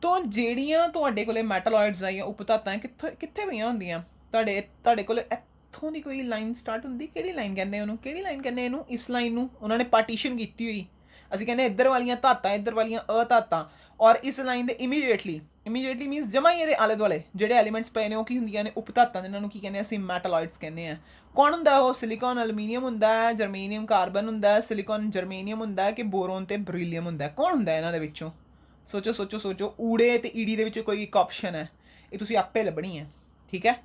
तो ਜਿਹੜੀਆਂ ਤੁਹਾਡੇ ਕੋਲੇ ਮੈਟਾਲੋਇਡਸ ਆਈਆਂ ਉਪ ਧਾਤਾਂ ਕਿੱਥੇ ਪਈਆਂ ਹੁੰਦੀਆਂ ਤੁਹਾਡੇ ਕੋਲੇ ਇੱਥੋਂ ਦੀ ਕੋਈ ਲਾਈਨ ਸਟਾਰਟ ਹੁੰਦੀ ਕਿਹੜੀ ਲਾਈਨ ਕਹਿੰਦੇ ਉਹਨੂੰ ਕਿਹੜੀ ਲਾਈਨ ਕਹਿੰਦੇ ਇਹਨੂੰ ਇਸ ਲਾਈਨ ਨੂੰ ਉਹਨਾਂ ਨੇ ਪਾਰਟੀਸ਼ਨ ਕੀਤੀ ਹੋਈ ਅਸੀਂ ਕਹਿੰਦੇ ਇੱਧਰ ਵਾਲੀਆਂ ਧਾਤਾਂ ਇੱਧਰ ਵਾਲੀਆਂ ਅਧਾਤਾਂ ਔਰ ਇਸ ਲਾਈਨ ਦੇ ਇਮੀਡੀਏਟਲੀ ਮੀਨਸ ਜਮਾ ਹੀ ਇਹਦੇ ਆਲੇ ਦੁਆਲੇ ਜਿਹੜੇ ਐਲੀਮੈਂਟਸ ਪਏ ਨੇ ਉਹ ਕੀ ਹੁੰਦੀਆਂ ਨੇ ਉਪ ਧਾਤਾਂ ਜਿਨ੍ਹਾਂ ਨੂੰ ਕੀ ਕਹਿੰਦੇ ਅਸੀਂ ਮੈਟਾਲੋਇਡਸ ਕਹਿੰਦੇ ਆ ਕੌਣ ਹੁੰਦਾ ਉਹ ਸਿਲੀਕਨ ਐਲੂਮੀਨੀਅਮ ਹੁੰਦਾ ਹੈ ਜਰਮੇਨੀਅਮ ਕਾਰਬਨ ਹੁੰਦਾ ਹੈ ਸਿਲੀਕਨ ਜਰਮੇਨੀਅਮ ਹੁੰਦਾ ਹੈ ਕਿ ਬੋਰੋਨ ਤੇ ਬਰੀਲੀਅਮ ਹੁੰਦਾ ਕੌਣ ਹੁੰਦਾ ਇਹਨਾਂ ਦੇ ਵਿੱਚੋਂ ਸੋਚੋ ਊੜੇ ਤੇ ਈਡੀ ਦੇ ਵਿੱਚ ਕੋਈ ਇੱਕ ਆਪਸ਼ਨ ਹੈ ਇਹ ਤੁਸੀਂ ਆਪੇ ਲੱਭਣੀ ਹੈ ਠੀਕ ਹੈ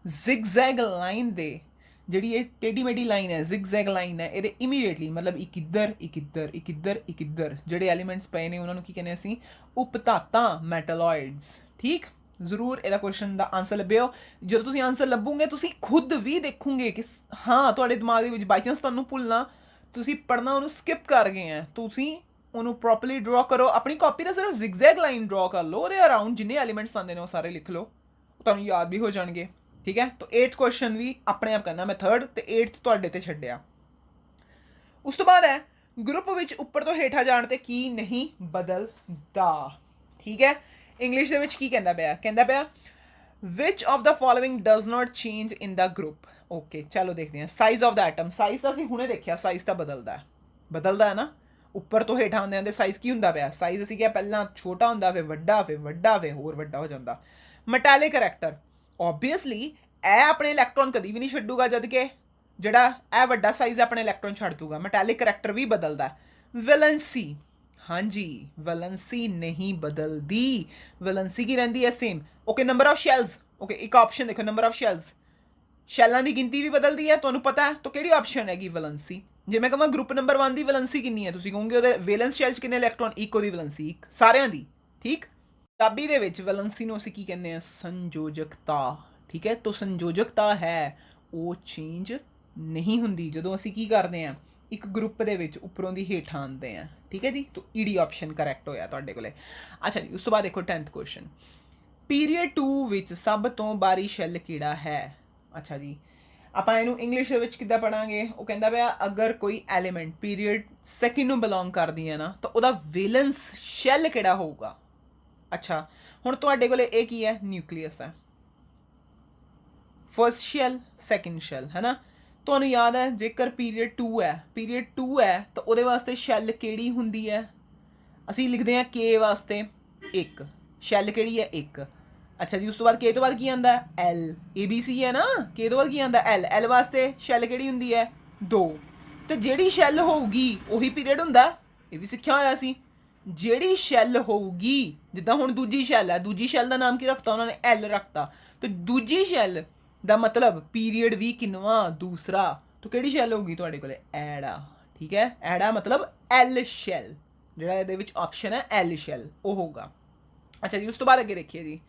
ਜ਼ਿਗਜ਼ੈਗ ਲਾਈਨ ਦੇ ਜਿਹੜੀ ਇਹ ਟੇਢੀ ਮੇਢੀ ਲਾਈਨ ਹੈ ਜ਼ਿਗਜ਼ੈਗ ਲਾਈਨ ਹੈ ਇਹਦੇ ਇਮੀਡੀਏਟਲੀ ਮਤਲਬ ਇੱਕ ਇੱਧਰ ਜਿਹੜੇ ਐਲੀਮੈਂਟਸ ਪਏ ਨੇ ਉਹਨਾਂ ਨੂੰ ਕੀ ਕਹਿੰਦੇ ਅਸੀਂ ਉਪ ਧਾਤਾਂ ਮੈਟਾਲੋਇਡਸ ਠੀਕ ਜ਼ਰੂਰ ਇਹਦਾ ਕੁਐਸਚਨ ਦਾ ਆਨਸਰ ਲੱਭਿਓ ਜਦੋਂ ਤੁਸੀਂ ਆਨਸਰ ਲੱਭੋਗੇ ਤੁਸੀਂ ਖੁਦ ਵੀ ਦੇਖੋਗੇ ਕਿ ਹਾਂ ਤੁਹਾਡੇ ਦਿਮਾਗ ਦੇ ਵਿੱਚ ਬਾਈ ਚਾਂਸ ਤੁਹਾਨੂੰ ਭੁੱਲਣਾ ਤੁਸੀਂ ਪੜ੍ਹਨਾ ਉਹਨੂੰ ਸਕਿਪ ਕਰ ਗਏ ਆ ਤੁਸੀਂ ਉਹਨੂੰ ਪ੍ਰੋਪਰਲੀ ਡਰਾ ਕਰੋ ਆਪਣੀ ਕਾਪੀ 'ਤੇ ਸਿਰਫ ਜ਼ਿਗਜ਼ੈਗ ਲਾਈਨ ਡਰਾ ਕਰ ਲਓ ਉਹਦੇ ਅਰਾਊਂਡ ਜਿੰਨੇ ਐਲੀਮੈਂਟਸ ਆਉਂਦੇ ਨੇ ਉਹ ਸਾਰੇ ਲਿਖ ਲਓ ਤੁਹਾਨੂੰ ਯਾਦ ਵੀ ਹੋ ਜਾਣਗੇ ਠੀਕ ਹੈ ਤਾਂ 8th ਕੁਐਸਚਨ ਵੀ ਆਪਣੇ ਆਪ ਕਰਨਾ ਮੈਂ 3rd ਤੇ 8th ਤੁਹਾਡੇ ਤੇ ਛੱਡਿਆ ਉਸ ਤੋਂ ਬਾਅਦ ਹੈ ਗਰੁੱਪ ਵਿੱਚ ਉੱਪਰ ਤੋਂ ਹੇਠਾਂ ਜਾਣ ਤੇ ਕੀ ਨਹੀਂ ਬਦਲਦਾ ਠੀਕ ਹੈ ਇੰਗਲਿਸ਼ ਦੇ ਵਿੱਚ ਕੀ ਕਹਿੰਦਾ ਪਿਆ which of the following does not change in the group okay ਚਲੋ ਦੇਖਦੇ ਹਾਂ size of the atom size ਤਾਂ ਅਸੀਂ ਹੁਣੇ ਦੇਖਿਆ ਸਾਈਜ਼ ਤਾਂ ਬਦਲਦਾ ਹੈ ਨਾ ਉੱਪਰ ਤੋਂ ਹੇਠਾਂ ਆਉਂਦੇ ਸਾਈਜ਼ ਕੀ ਹੁੰਦਾ ਪਿਆ ਸਾਈਜ਼ ਅਸੀਂ ਕਿਹਾ ਪਹਿਲਾਂ ਛੋਟਾ ਹੁੰਦਾ ਫਿਰ ਵੱਡਾ ਹੋਰ ਵੱਡਾ ਹੋ ਜਾਂਦਾ ਮੈਟੈਲਿਕ ਕਰੈਕਟਰ ਓਬਵੀਅਸਲੀ ਇਹ ਆਪਣੇ ਇਲੈਕਟ੍ਰੋਨ ਕਦੀ ਵੀ ਨਹੀਂ ਛੱਡੂਗਾ ਜਦ ਕਿ ਜਿਹੜਾ ਇਹ ਵੱਡਾ ਸਾਈਜ਼ ਆਪਣੇ ਇਲੈਕਟ੍ਰੋਨ ਛੱਡ ਦੂਗਾ ਮੈਟੈਲਿਕ ਕਰੈਕਟਰ ਵੀ ਬਦਲਦਾ ਵੈਲੈਂਸੀ ਹਾਂਜੀ ਵੈਲੈਂਸੀ ਨਹੀਂ ਬਦਲਦੀ ਵੈਲੈਂਸੀ ਕੀ ਰਹਿੰਦੀ ਹੈ same okay number of shells okay ਇੱਕ ਆਪਸ਼ਨ ਦੇਖੋ ਨੰਬਰ ਆਫ ਸ਼ੈਲਸ ਸ਼ੈਲਾਂ ਦੀ ਗਿਣਤੀ ਵੀ ਬਦਲਦੀ ਹੈ, ਤੁਹਾਨੂੰ ਪਤਾ ਹੈ। ਤਾਂ ਕਿਹੜੀ ਆਪਸ਼ਨ ਹੈਗੀ ਵੈਲੈਂਸੀ? ਜੇ ਮੈਂ ਕਹਾਂ ਗਰੁੱਪ ਨੰਬਰ 1 ਦੀ ਵੈਲੈਂਸੀ ਕਿੰਨੀ ਹੈ, ਤੁਸੀਂ ਕਹੋਗੇ ਉਹਦੇ ਵੈਲੈਂਸ ਸ਼ੈਲ 'ਚ ਕਿੰਨੇ ਇਲੈਕਟ੍ਰੋਨ? ਇੱਕ ਉਹਦੀ ਵੈਲੈਂਸੀ ਇੱਕ, ਸਾਰਿਆਂ ਦੀ। ਠੀਕ, ਪੰਜਾਬੀ ਦੇ ਵਿੱਚ ਵੈਲੈਂਸੀ ਨੂੰ ਅਸੀਂ ਕੀ ਕਹਿੰਦੇ ਆ? ਸੰਯੋਜਕਤਾ। ਠੀਕ ਹੈ, ਤਾਂ ਸੰਯੋਜਕਤਾ ਹੈ ਉਹ ਚੇਂਜ ਨਹੀਂ ਹੁੰਦੀ ਜਦੋਂ ਅਸੀਂ ਕੀ ਕਰਦੇ ਹਾਂ? ਇੱਕ ਗਰੁੱਪ ਦੇ ਵਿੱਚ ਉੱਪਰੋਂ ਦੀ ਹੇਠਾਂ ਆਉਂਦੇ ਆ। ਠੀਕ ਹੈ ਜੀ, ਤਾਂ ਈਡੀ ਆਪਸ਼ਨ ਕਰੈਕਟ ਹੋਇਆ ਤੁਹਾਡੇ ਕੋਲੇ। ਅੱਛਾ ਜੀ, ਉਸ ਤੋਂ ਬਾਅਦ ਦੇਖੋ 10th ਕੁਐਸਚਨ, ਪੀਰੀਅਡ 2 ਵਿੱਚ ਸਭ ਤੋਂ ਬਾਹਰੀ ਸ਼ੈਲ ਕਿਹੜਾ ਹੈ? ਅੱਛਾ ਜੀ, ਆਪਾਂ ਇਹਨੂੰ ਇੰਗਲਿਸ਼ ਦੇ ਵਿੱਚ ਕਿੱਦਾਂ ਪੜਾਂਗੇ? ਉਹ ਕਹਿੰਦਾ ਪਿਆ ਅਗਰ ਕੋਈ ਐਲੀਮੈਂਟ ਪੀਰੀਅਡ ਸੈਕਿੰਡ ਨੂੰ ਬਿਲੋਂਗ ਕਰਦੀ ਹੈ ਨਾ, ਤਾਂ ਉਹਦਾ ਵੈਲੈਂਸ ਸ਼ੈਲ ਕਿਹੜਾ ਹੋਊਗਾ? ਅੱਛਾ, ਹੁਣ ਤੁਹਾਡੇ ਕੋਲੇ ਇਹ ਕੀ ਹੈ? ਨਿਊਕਲੀਅਸ ਹੈ, ਫਸਟ ਸ਼ੈਲ, ਸੈਕਿੰਡ ਸ਼ੈਲ, ਹੈ ਨਾ। ਤੁਹਾਨੂੰ ਯਾਦ ਹੈ ਜੇਕਰ ਪੀਰੀਅਡ 2 ਹੈ ਤਾਂ ਉਹਦੇ ਵਾਸਤੇ ਸ਼ੈਲ ਕਿਹੜੀ ਹੁੰਦੀ ਹੈ? ਅਸੀਂ ਲਿਖਦੇ ਹਾਂ ਕੇ ਵਾਸਤੇ 1, ਸ਼ੈਲ ਕਿਹੜੀ ਹੈ? 1। ਅੱਛਾ ਜੀ, ਉਸ ਤੋਂ ਬਾਅਦ ਕੇ ਤੋਂ ਬਾਅਦ ਕੀ ਆਉਂਦਾ? ਐਲ। ਏ ਬੀ ਸੀ ਹੈ ਨਾ, ਕੇ ਤੋਂ ਬਾਅਦ ਕੀ ਆਉਂਦਾ? ਐਲ। ਐਲ ਵਾਸਤੇ ਸ਼ੈਲ ਕਿਹੜੀ ਹੁੰਦੀ ਹੈ? 2। ਤੇ ਜਿਹੜੀ ਸ਼ੈਲ ਹੋਊਗੀ ਉਹੀ ਪੀਰੀਅਡ ਹੁੰਦਾ, ਇਹ ਵੀ ਸਿੱਖਿਆ ਹੋਇਆ ਸੀ। ਜਿਹੜੀ ਸ਼ੈਲ ਹੋਊਗੀ, ਜਿੱਦਾਂ ਹੁਣ ਦੂਜੀ ਸ਼ੈਲ ਹੈ, ਦੂਜੀ ਸ਼ੈਲ ਦਾ ਨਾਮ ਕੀ ਰੱਖਤਾ ਉਹਨਾਂ ਨੇ? ਐਲ ਰੱਖਤਾ। ਤੇ ਦੂਜੀ ਸ਼ੈਲ ਦਾ ਮਤਲਬ ਪੀਰੀਅਡ ਵੀ ਕਿੰਨਵਾਂ? ਦੂਸਰਾ। ਤਾਂ ਕਿਹੜੀ ਸ਼ੈਲ ਹੋਊਗੀ ਤੁਹਾਡੇ ਕੋਲੇ? ਐੜਾ। ਠੀਕ ਹੈ, ਐੜਾ ਮਤਲਬ ਐਲ ਸ਼ੈਲ, ਜਿਹੜਾ ਇਹਦੇ ਵਿੱਚ ਆਪਸ਼ਨ ਹੈ ਐਲ ਸ਼ੈਲ, ਉਹ ਹੋਊਗਾ। ਅੱਛਾ ਜੀ, ਉਸ ਤੋਂ ਬਾਅਦ ਅੱਗੇ ਦੇਖੀਏ ਜੀ,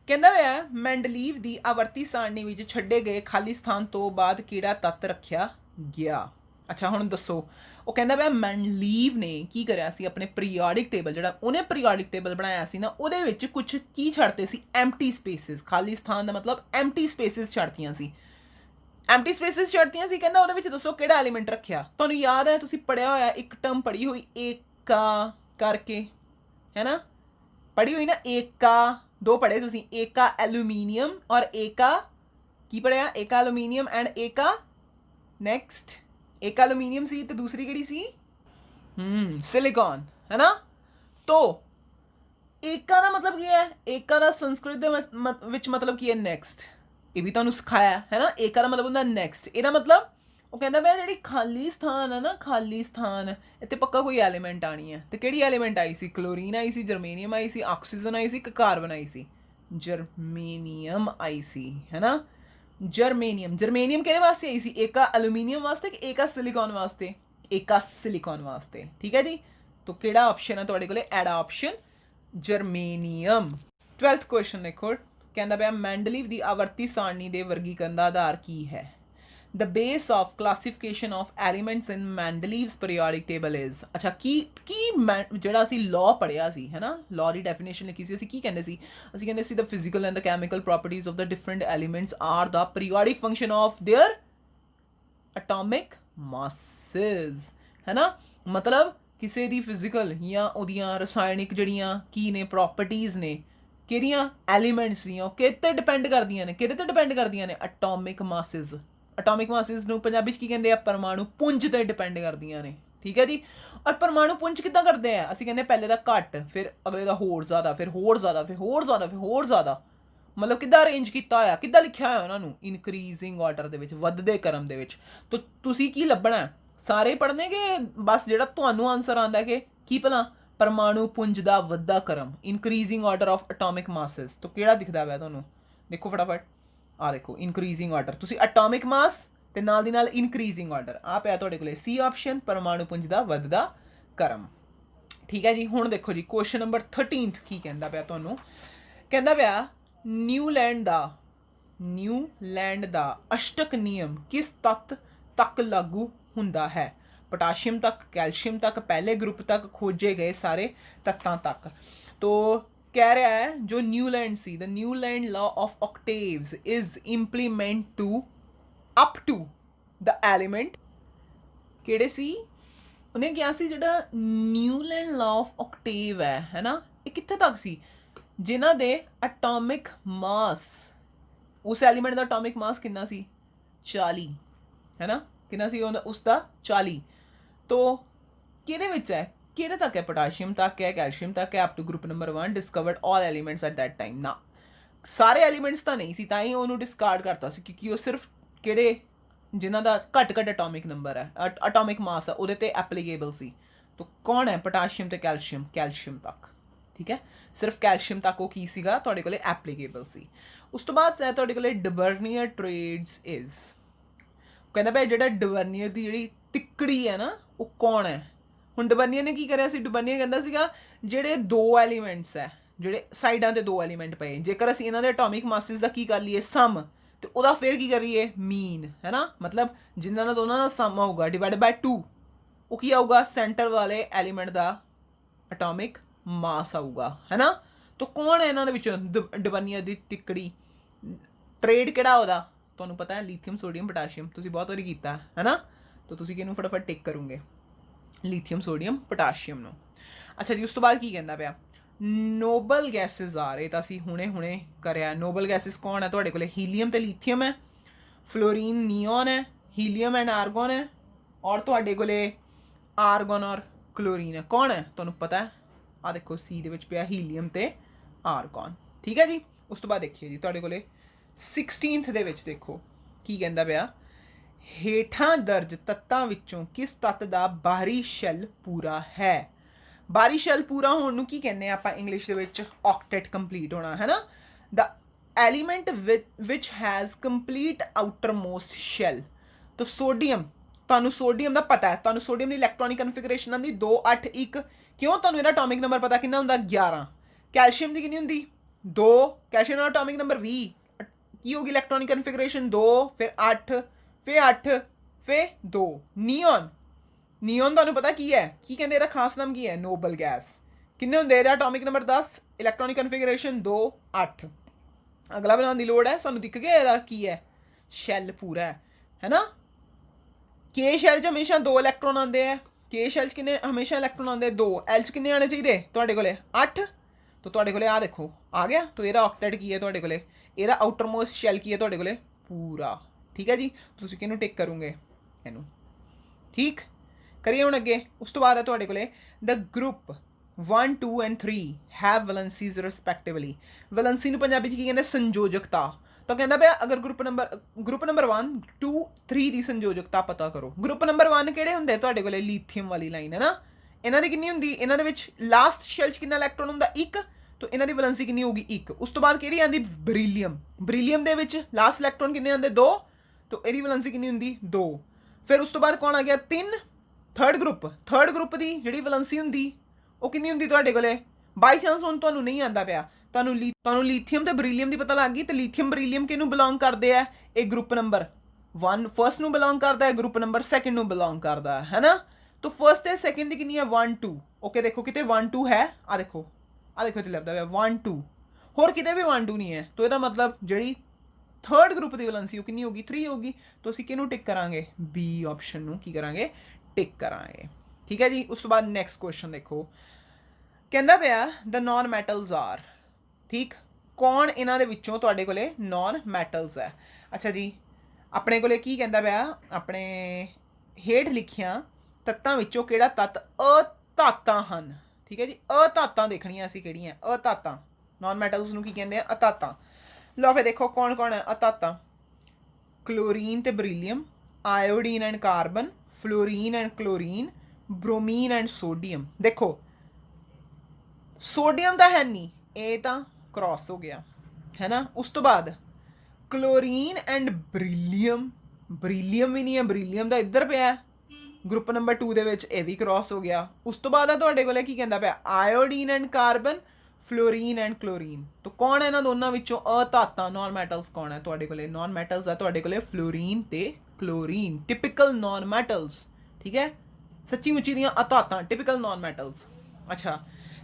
ਕਹਿੰਦਾ ਹੋਇਆ ਮੈਂਡਲੀਵ ਦੀ ਆਵਰਤੀ ਸਾਰਣੀ ਵਿੱਚ ਛੱਡੇ ਗਏ ਖਾਲੀ ਸਥਾਨ ਤੋਂ ਬਾਅਦ ਕਿਹੜਾ ਤੱਤ ਰੱਖਿਆ ਗਿਆ? ਅੱਛਾ, ਹੁਣ ਦੱਸੋ। ਉਹ ਕਹਿੰਦਾ ਪਿਆ ਮੈਂਡਲੀਵ ਨੇ ਕੀ ਕਰਿਆ ਸੀ? ਆਪਣੇ ਪੀਰੀਓਡਿਕ ਟੇਬਲ, ਜਿਹੜਾ ਉਹਨੇ ਪੀਰੀਓਡਿਕ ਟੇਬਲ ਬਣਾਇਆ ਸੀ ਨਾ, ਉਹਦੇ ਵਿੱਚ ਕੁਝ ਕੀ ਛੱਡਤੇ ਸੀ? Empty spaces. ਖਾਲੀ ਸਥਾਨ ਦਾ ਮਤਲਬ ਐਮਟੀ ਸਪੇਸਿਸ ਛੱਡਤੀਆਂ ਸੀ। ਐਮਟੀ ਸਪੇਸਿਸ ਛੱਡਤੀਆਂ ਸੀ, ਕਹਿੰਦਾ ਉਹਦੇ ਵਿੱਚ ਦੱਸੋ ਕਿਹੜਾ ਐਲੀਮੈਂਟ ਰੱਖਿਆ? ਤੁਹਾਨੂੰ ਯਾਦ ਹੈ, ਤੁਸੀਂ ਪੜਿਆ ਹੋਇਆ ਇੱਕ ਟਰਮ ਪੜ੍ਹੀ ਹੋਈ ਏਕਾ ਕਰਕੇ, ਹੈ ਨਾ, ਪੜ੍ਹੀ ਹੋਈ ਨਾ ਏਕਾ। ਦੋ ਪੜ੍ਹੇ ਤੁਸੀਂ, ਏਕਾ ਐਲੂਮੀਨੀਅਮ ਔਰ ਏਕਾ ਕੀ ਪੜਿਆ? ਏਕਾ ਐਲੂਮੀਨੀਅਮ ਐਂਡ ਏਕਾ ਨੈਕਸਟ। ਏਕਾ ਐਲੂਮੀਨੀਅਮ ਸੀ ਤੇ ਦੂਸਰੀ ਕਿਹੜੀ ਸੀ? ਸਿਲੀਕॉन, ਹੈ ਨਾ। ਤੋ ਏਕਾ ਦਾ ਮਤਲਬ ਕੀ ਹੈ? ਏਕਾ ਦਾ ਸੰਸਕ੍ਰਿਤ ਦੇ ਵਿੱਚ ਮਤਲਬ ਕੀ ਹੈ? ਨੈਕਸਟ। ਇਹ ਵੀ ਤੁਹਾਨੂੰ ਸਿਖਾਇਆ ਹੈ ਨਾ, ਏਕਾ ਦਾ ਮਤਲਬ ਹੁੰਦਾ ਨੈਕਸਟ। ਇਹਦਾ ਮਤਲਬ ਉਹ ਕਹਿੰਦਾ ਪਿਆ ਜਿਹੜੀ ਖਾਲੀ ਸਥਾਨ ਹੈ ਨਾ, ਖਾਲੀ ਸਥਾਨ, ਇੱਥੇ ਪੱਕਾ ਕੋਈ ਐਲੀਮੈਂਟ ਆਣੀ ਹੈ। ਤੇ ਕਿਹੜੀ ਐਲੀਮੈਂਟ ਆਈ ਸੀ? ਕਲੋਰੀਨ ਆਈ ਸੀ, ਜਰਮੇਨੀਅਮ ਆਈ ਸੀ, ਆਕਸੀਜਨ ਆਈ ਸੀ, ਕਾਰਬਨ ਆਈ ਸੀ? ਜਰਮੇਨੀਅਮ ਆਈ ਸੀ, ਹੈ ਨਾ। ਜਰਮੇਨੀਅਮ। ਜਰਮੇਨੀਅਮ ਕਿਹਦੇ ਵਾਸਤੇ ਆਈ ਸੀ? ਏਕਾ ਐਲੂਮੀਨੀਅਮ ਵਾਸਤੇ ਕਿ ਏਕਾ ਸਿਲੀਕॉन ਵਾਸਤੇ? ਏਕਾ ਸਿਲੀਕॉन ਵਾਸਤੇ। ਠੀਕ ਹੈ ਜੀ, ਤਾਂ ਕਿਹੜਾ ਆਪਸ਼ਨ ਹੈ ਤੁਹਾਡੇ ਕੋਲੇ? ਐਡਾ ਆਪਸ਼ਨ, ਜਰਮੇਨੀਅਮ। 12th ਕੁਐਸਚਨ ਦੇਖੋ, ਕਹਿੰਦਾ ਪਿਆ ਮੈਂਡਲੀਵ ਦੀ ਆਵਰਤੀ ਸਾਰਣੀ ਦੇ ਵਰਗੀਕਰਨ ਦਾ ਆਧਾਰ ਕੀ ਹੈ? The base of classification of elements in Mendeleev's periodic table is। ਅੱਛਾ, ਕੀ ਜਿਹੜਾ ਅਸੀਂ ਲਾਅ ਪੜਿਆ ਸੀ, ਹੈ ਨਾ, ਲਾਅ ਦੀ ਡੈਫੀਨੇਸ਼ਨ ਲਿਖੀ ਸੀ, ਅਸੀਂ ਕੀ ਕਹਿੰਦੇ ਸੀ? ਅਸੀਂ ਕਹਿੰਦੇ ਸੀ the physical and the chemical properties of the different elements are the periodic function of their atomic masses, ਹੈ ਨਾ। ਮਤਲਬ ਕਿਸੇ ਦੀ ਫਿਜ਼ੀਕਲ ਜਾਂ ਉਹਦੀਆਂ ਰਸਾਇਣਿਕ ਜਿਹੜੀਆਂ ਕੀ ਨੇ ਪ੍ਰੋਪਰਟੀਜ਼ ਨੇ, ਕਿਹੜੀਆਂ ਐਲੀਮੈਂਟਸ ਦੀਆਂ, ਉਹ ਕਿਹਦੇ ਤੇ ਡਿਪੈਂਡ ਕਰਦੀਆਂ ਨੇ? ਕਿਹਦੇ ਤੇ ਡਿਪੈਂਡ ਕਰਦੀਆਂ ਨੇ? ਅਟੋਮਿਕ ਮਾਸਿਸ। ਅਟੋਮਿਕ ਮਾਸਿਸ ਨੂੰ ਪੰਜਾਬੀ 'ਚ ਕੀ ਕਹਿੰਦੇ ਆ? ਪਰਮਾਣੂ ਪੁੰਜ ਤੇ ਡਿਪੈਂਡ ਕਰਦੀਆਂ ਨੇ। ਠੀਕ ਹੈ ਜੀ, ਔਰ ਪਰਮਾਣੂ ਪੁੰਜ ਕਿੱਦਾਂ ਕਰਦੇ ਆ? ਅਸੀਂ ਕਹਿੰਦੇ ਪਹਿਲੇ ਦਾ ਘੱਟ, ਫਿਰ ਅਗਲੇ ਦਾ ਹੋਰ ਜ਼ਿਆਦਾ, ਫਿਰ ਹੋਰ ਜ਼ਿਆਦਾ, ਫਿਰ ਹੋਰ ਜ਼ਿਆਦਾ, ਫਿਰ ਹੋਰ ਜ਼ਿਆਦਾ। ਮਤਲਬ ਕਿੱਦਾਂ ਅਰੇਂਜ ਕੀਤਾ ਹੋਇਆ, ਕਿੱਦਾਂ ਲਿਖਿਆ ਹੋਇਆ ਉਹਨਾਂ ਨੂੰ? ਇਨਕਰੀਜ਼ਿੰਗ ਆਰਡਰ ਦੇ ਵਿੱਚ, ਵੱਧਦੇ ਕ੍ਰਮ ਦੇ ਵਿੱਚ। ਤਾਂ ਤੁਸੀਂ ਕੀ ਲੱਭਣਾ? ਸਾਰੇ ਪੜ੍ਹਨੇ ਕਿ ਬਸ ਜਿਹੜਾ ਤੁਹਾਨੂੰ ਆਨਸਰ ਆਉਂਦਾ ਕਿ ਕੀ ਭਲਾ? ਪਰਮਾਣੂ ਪੁੰਜ ਦਾ ਵੱਧਦਾ ਕ੍ਰਮ, increasing order of atomic masses. ਤਾਂ ਕਿਹੜਾ ਦਿਖਦਾ ਪਿਆ ਤੁਹਾਨੂੰ? ਦੇਖੋ ਫਟਾਫਟ, ਆ ਦੇਖੋ ਇਨਕਰੀਜ਼ਿੰਗ ਆਰਡਰ। ਤੁਸੀਂ ਐਟੋਮਿਕ ਮਾਸ ਤੇ ਨਾਲ ਦੀ ਨਾਲ ਇਨਕਰੀਜ਼ਿੰਗ ਆਰਡਰ, ਆ ਪਿਆ ਤੁਹਾਡੇ ਕੋਲੇ ਸੀ ਆਪਸ਼ਨ, ਪਰਮਾਣੂ ਪੁੰਜ ਦਾ ਵੱਧਦਾ ਕ੍ਰਮ। ਠੀਕ ਹੈ ਜੀ, ਹੁਣ ਦੇਖੋ ਜੀ ਕੁਐਸਚਨ ਨੰਬਰ 13 ਕੀ ਕਹਿੰਦਾ ਪਿਆ ਤੁਹਾਨੂੰ? ਕਹਿੰਦਾ ਪਿਆ ਨਿਊਲੈਂਡ ਦਾ ਅਸ਼ਟਕ ਨਿਯਮ ਕਿਸ ਤੱਤ ਤੱਕ ਲਾਗੂ ਹੁੰਦਾ ਹੈ? ਪੋਟਾਸ਼ੀਅਮ ਤੱਕ, ਕੈਲਸ਼ੀਅਮ ਤੱਕ, ਪਹਿਲੇ ਗਰੁੱਪ ਤੱਕ, ਖੋਜੇ ਗਏ ਸਾਰੇ ਤੱਤਾਂ ਤੱਕ। ਤੋ ਕਹਿ ਰਿਹਾ ਹੈ ਜੋ ਨਿਊਲੈਂਡ ਸੀ, the Newland law of octaves is implement to up to the element ਕਿਹੜੇ ਸੀ? ਉਹਨੇ ਕਿਹਾ ਸੀ ਜਿਹੜਾ ਨਿਊਲੈਂਡ ਲਾਅ ਆਫ ਓਕਟੇਵ ਹੈ ਨਾ, ਇਹ ਕਿੱਥੇ ਤੱਕ ਸੀ? ਜਿਨ੍ਹਾਂ ਦੇ ਐਟੋਮਿਕ ਮਾਸ, ਉਸ ਐਲੀਮੈਂਟ ਦਾ ਐਟੋਮਿਕ ਮਾਸ ਕਿੰਨਾ ਸੀ? 40, ਹੈ ਨਾ। ਕਿੰਨਾ ਸੀ ਉਸ ਦਾ? 40। ਤੋ ਕਿਹਦੇ ਵਿੱਚ ਹੈ? ਕਿਹਦੇ ਤੱਕ ਹੈ? ਪੋਟਾਸ਼ੀਅਮ ਤੱਕ ਹੈ, ਕੈਲਸ਼ੀਅਮ ਤੱਕ ਹੈ, up to group number 1 discovered all elements at that time. ਨਾ, ਸਾਰੇ ਐਲੀਮੈਂਟਸ ਤਾਂ ਨਹੀਂ ਸੀ, ਤਾਂ ਹੀ ਉਹਨੂੰ ਡਿਸਕਾਰਡ ਕਰਤਾ ਸੀ, ਕਿਉਂਕਿ ਉਹ ਸਿਰਫ ਕਿਹੜੇ ਜਿਨ੍ਹਾਂ ਦਾ ਘੱਟ ਐਟੋਮਿਕ ਨੰਬਰ ਹੈ, ਐਟੋਮਿਕ ਮਾਸ ਹੈ, ਉਹਦੇ ਤੇ ਐਪਲੀਕੇਬਲ ਸੀ। ਤਾਂ ਕੌਣ ਹੈ? ਪੋਟਾਸ਼ੀਅਮ ਤੇ ਕੈਲਸ਼ੀਅਮ। ਕੈਲਸ਼ੀਅਮ ਤੱਕ। ठीक है। सिर्फ कैल्शियम तक वो की सीगा तुहाडे कोले एप्लीकेबल सी। उस तो बाद है तुहाडे कोले डबर्नियर ट्रेड्स इज, कहना भाई जिहड़ा डबर्नियर दी जिहड़ी तिकड़ी है ना वो कौन है। हुण डबर्नियर ने की करिया सी, डबर्नियर कहंदा सीगा जिहड़े दो एलीमेंट्स है, जिहड़े साइडां ते दो एलीमेंट पए, जेकर असीं इन्हां दे एटॉमिक मासिस दा की कर लईए सम, तो ਉਹਦਾ ਫਿਰ ਕੀ ਕਰੀਏ ਮੀਨ, है ना। मतलब ਜਿਨ੍ਹਾਂ ਦਾ ਦੋਨਾਂ ਦਾ ਸਮ ਆਊਗਾ ਡਿਵਾਈਡ ਬਾਈ 2, ਉਹ ਕੀ ਆਊਗਾ ਸੈਂਟਰ ਵਾਲੇ ਐਲੀਮੈਂਟ ਦਾ ਐਟੋਮਿਕ ਮਾਸ ਆਊਗਾ, है ना। तो कौन है ਇਹਨਾਂ ਦੇ ਵਿੱਚੋਂ ਡਬਰਨੀਅਰ ਦੀ ਤਿੱਕੜੀ, ਟ੍ਰੇਡ ਕਿਹੜਾ ਉਹਦਾ ਤੁਹਾਨੂੰ ਪਤਾ ਹੈ ਲੀਥੀਅਮ ਸੋਡੀਅਮ ਪੋਟਾਸ਼ੀਅਮ, ਤੁਸੀਂ ਬਹੁਤ ਵਾਰੀ ਕੀਤਾ है ना। तो ਤੁਸੀਂ ਕਿਹਨੂੰ ਫਟਾਫਟ ਟਿਕ ਕਰੋਗੇ ਲੀਥੀਅਮ ਸੋਡੀਅਮ ਪੋਟਾਸ਼ੀਅਮ ਨੂੰ। ਅੱਛਾ ਜੀ ਉਸ ਤੋਂ ਬਾਅਦ ਕੀ ਕਹਿੰਦਾ ਪਿਆ नोबल गैसिज आ रहे, तो असी हुणे हुणे करिया। नोबल गैसिज कौन है तुहाडे कोले, हीलियम तो लीथियम है, फ्लोरीन नियॉन है, हीलियम एंड आर्गन है, और तुहाडे कोले आर्गन और क्लोरीन है। कौन है तुहानू पता है, आ देखो सी दे विच पिया हीलियम ते आर्गन, ठीक है जी। उस तो बाद देखिए जी तुहाडे कोले 16th दे विच देखो की कहंदा पिया हेठां दर्ज तत्तां विचों किस तत्त दा बाहरी शैल पूरा है। बाहरी शैल पूरा होने नूं की कहने आपां इंग्लिश दे विच ऑक्टेट कंप्लीट होना, है ना। The element which has complete outer most shell. तो सोडियम, तुहानू सोडियम दा पता है, तुहानू सोडियम दी इलैक्ट्रॉनिक कन्फिगरेशन आंदी 2 8 1, क्यों तुहानू इहदा एटॉमिक नंबर पता कितना हुंदा 11। कैल्शियम दी कितनी हुंदी 2, कैल्शियम दा एटॉमिक नंबर 20, की होगी इलैक्ट्रॉनिक कन्फिगरेशन 2 फिर 8 फिर 8 फिर 2। नियॉन, नियॉन तुहानू पता की है, की कहते हैं खास नाम की है नोबल गैस, किन्ने होंदे एटॉमिक नंबर 10, इलैक्ट्रॉनिक कन्फिगरेशन 2 8। अगला बनाने की लोड़ है, सानू दिख गया ਇਹਦਾ की है शैल पूरा है ना। के शैल च हमेशा 2 इलैक्ट्रॉन आते हैं, के शैल च किन्ने हमेशा इलैक्ट्रॉन आते 2, एल च किन्ने आने चाहिए तुहाडे कोले 8। तो तुहाडे कोले आ देखो आ गया। तो ਇਹਦਾ ऑक्टेट की है तुहाडे कोले, ਇਹਦਾ आउटर मोस्ट शैल की है तुहाडे कोले पूरा, ठीक है जी। तुसीं किहनूं टिक करोगे ਇਹਨੂੰ, ठीक करिए हुण अगे। उस तो बाद है तुहाडे कोले the group 1 2 and 3 have valencies respectively. Valency नूं पंजाबी च की कहंदे संयोजकता। तो कहंदा पिया अगर ग्रुप नंबर 1 2 3 दी संयोजकता पता करो। ग्रुप नंबर 1 किहड़े हुंदे तुहाडे कोले लीथियम वाली लाइन, है ना। इन्हां दी कितनी हुंदी, इन्हां दे विच लास्ट शैल च कितना इलैक्ट्रॉन हुंदा 1, तो इन्हां दी वैलेंसी कितनी होगी 1। उस तो बाद किहड़ी आंदी बरीलियम, बरीलियम दे विच लास्ट इलैक्ट्रॉन कितने आंदे 2, तो इहदी वैलेंसी कितनी हुंदी 2। फिर उस तो बाद कौन आ गया 3, थर्ड ग्रुप की जी वैलेंसी होंगी वो कितनी होंगी तुहाडे कोले। बाई चांस हुण तुहानू नहीं आंदा पिया, तुहानू लीथियम ते बरीलियम की पता लग गई, तो लीथियम बरीलियम किनू बिलोंग करते हैं, एक ग्रुप नंबर 1 फर्स्ट नू बिलोंग करता है, ग्रुप नंबर 2 नू बिलोंग करता है ना। तो फर्स्ट ते सैकेंड की कितनी है 1 2। ओके देखो कितने 1 2 है, आ देखो इत्थे लभदा पिया 1 2, होर किते भी 1 2 नहीं है। तो इसदा मतलब जी थर्ड ग्रुप की वैलेंसी वो कितनी होगी 3 होगी। तो असीं किहनूं टिक करांगे बी ऑप्शन नूं की करांगे टिक करांगे, ठीक है जी। उस तो बाद नैक्सट क्वेश्चन देखो कहंदा पिया द नॉन मैटल्स आर, ठीक कौन इन्हां दे विच्चों तुहाडे कोले नॉन मैटल्स है। अच्छा जी अपने कोले की कहंदा पिया अपने हेठ लिखियां तत्तां विच्चों किहड़ा तत्त अधातां हन, ठीक है जी। अधातां देखणियां असीं किहड़ियां अधातां, नॉन मैटल्स नूं की कहंदे आ अधातां। लो फिर देखो कौन कौन है अधातां, क्लोरीन ते beryllium, iodine and carbon, fluorine and chlorine, bromine and sodium. देखो सोडियम तो है नहीं, ये तो क्रॉस हो गया है ना। उस तो बाद क्लोरीन एंड बरीलियम, बरीलियम भी नहीं है, बरीलियम तो इधर पे है ग्रुप नंबर 2 दे विच, ये भी क्रॉस हो गया। उस तो बाद तुहाडे कोले की कहंदा पिया iodine and carbon, fluorine and chlorine. तो कौन है इन्हां दोनों विचों अधातां नॉन मैटल्स कौन है तुहाडे कोले, नॉन मैटल्स है तुहाडे कोले फ्लोरीन ते क्लोरीन, टिपिकल नॉन मैटल्स, ठीक है सच्ची मुच्ची दियां अधातां टिपिकल नॉन मैटल्स। अच्छा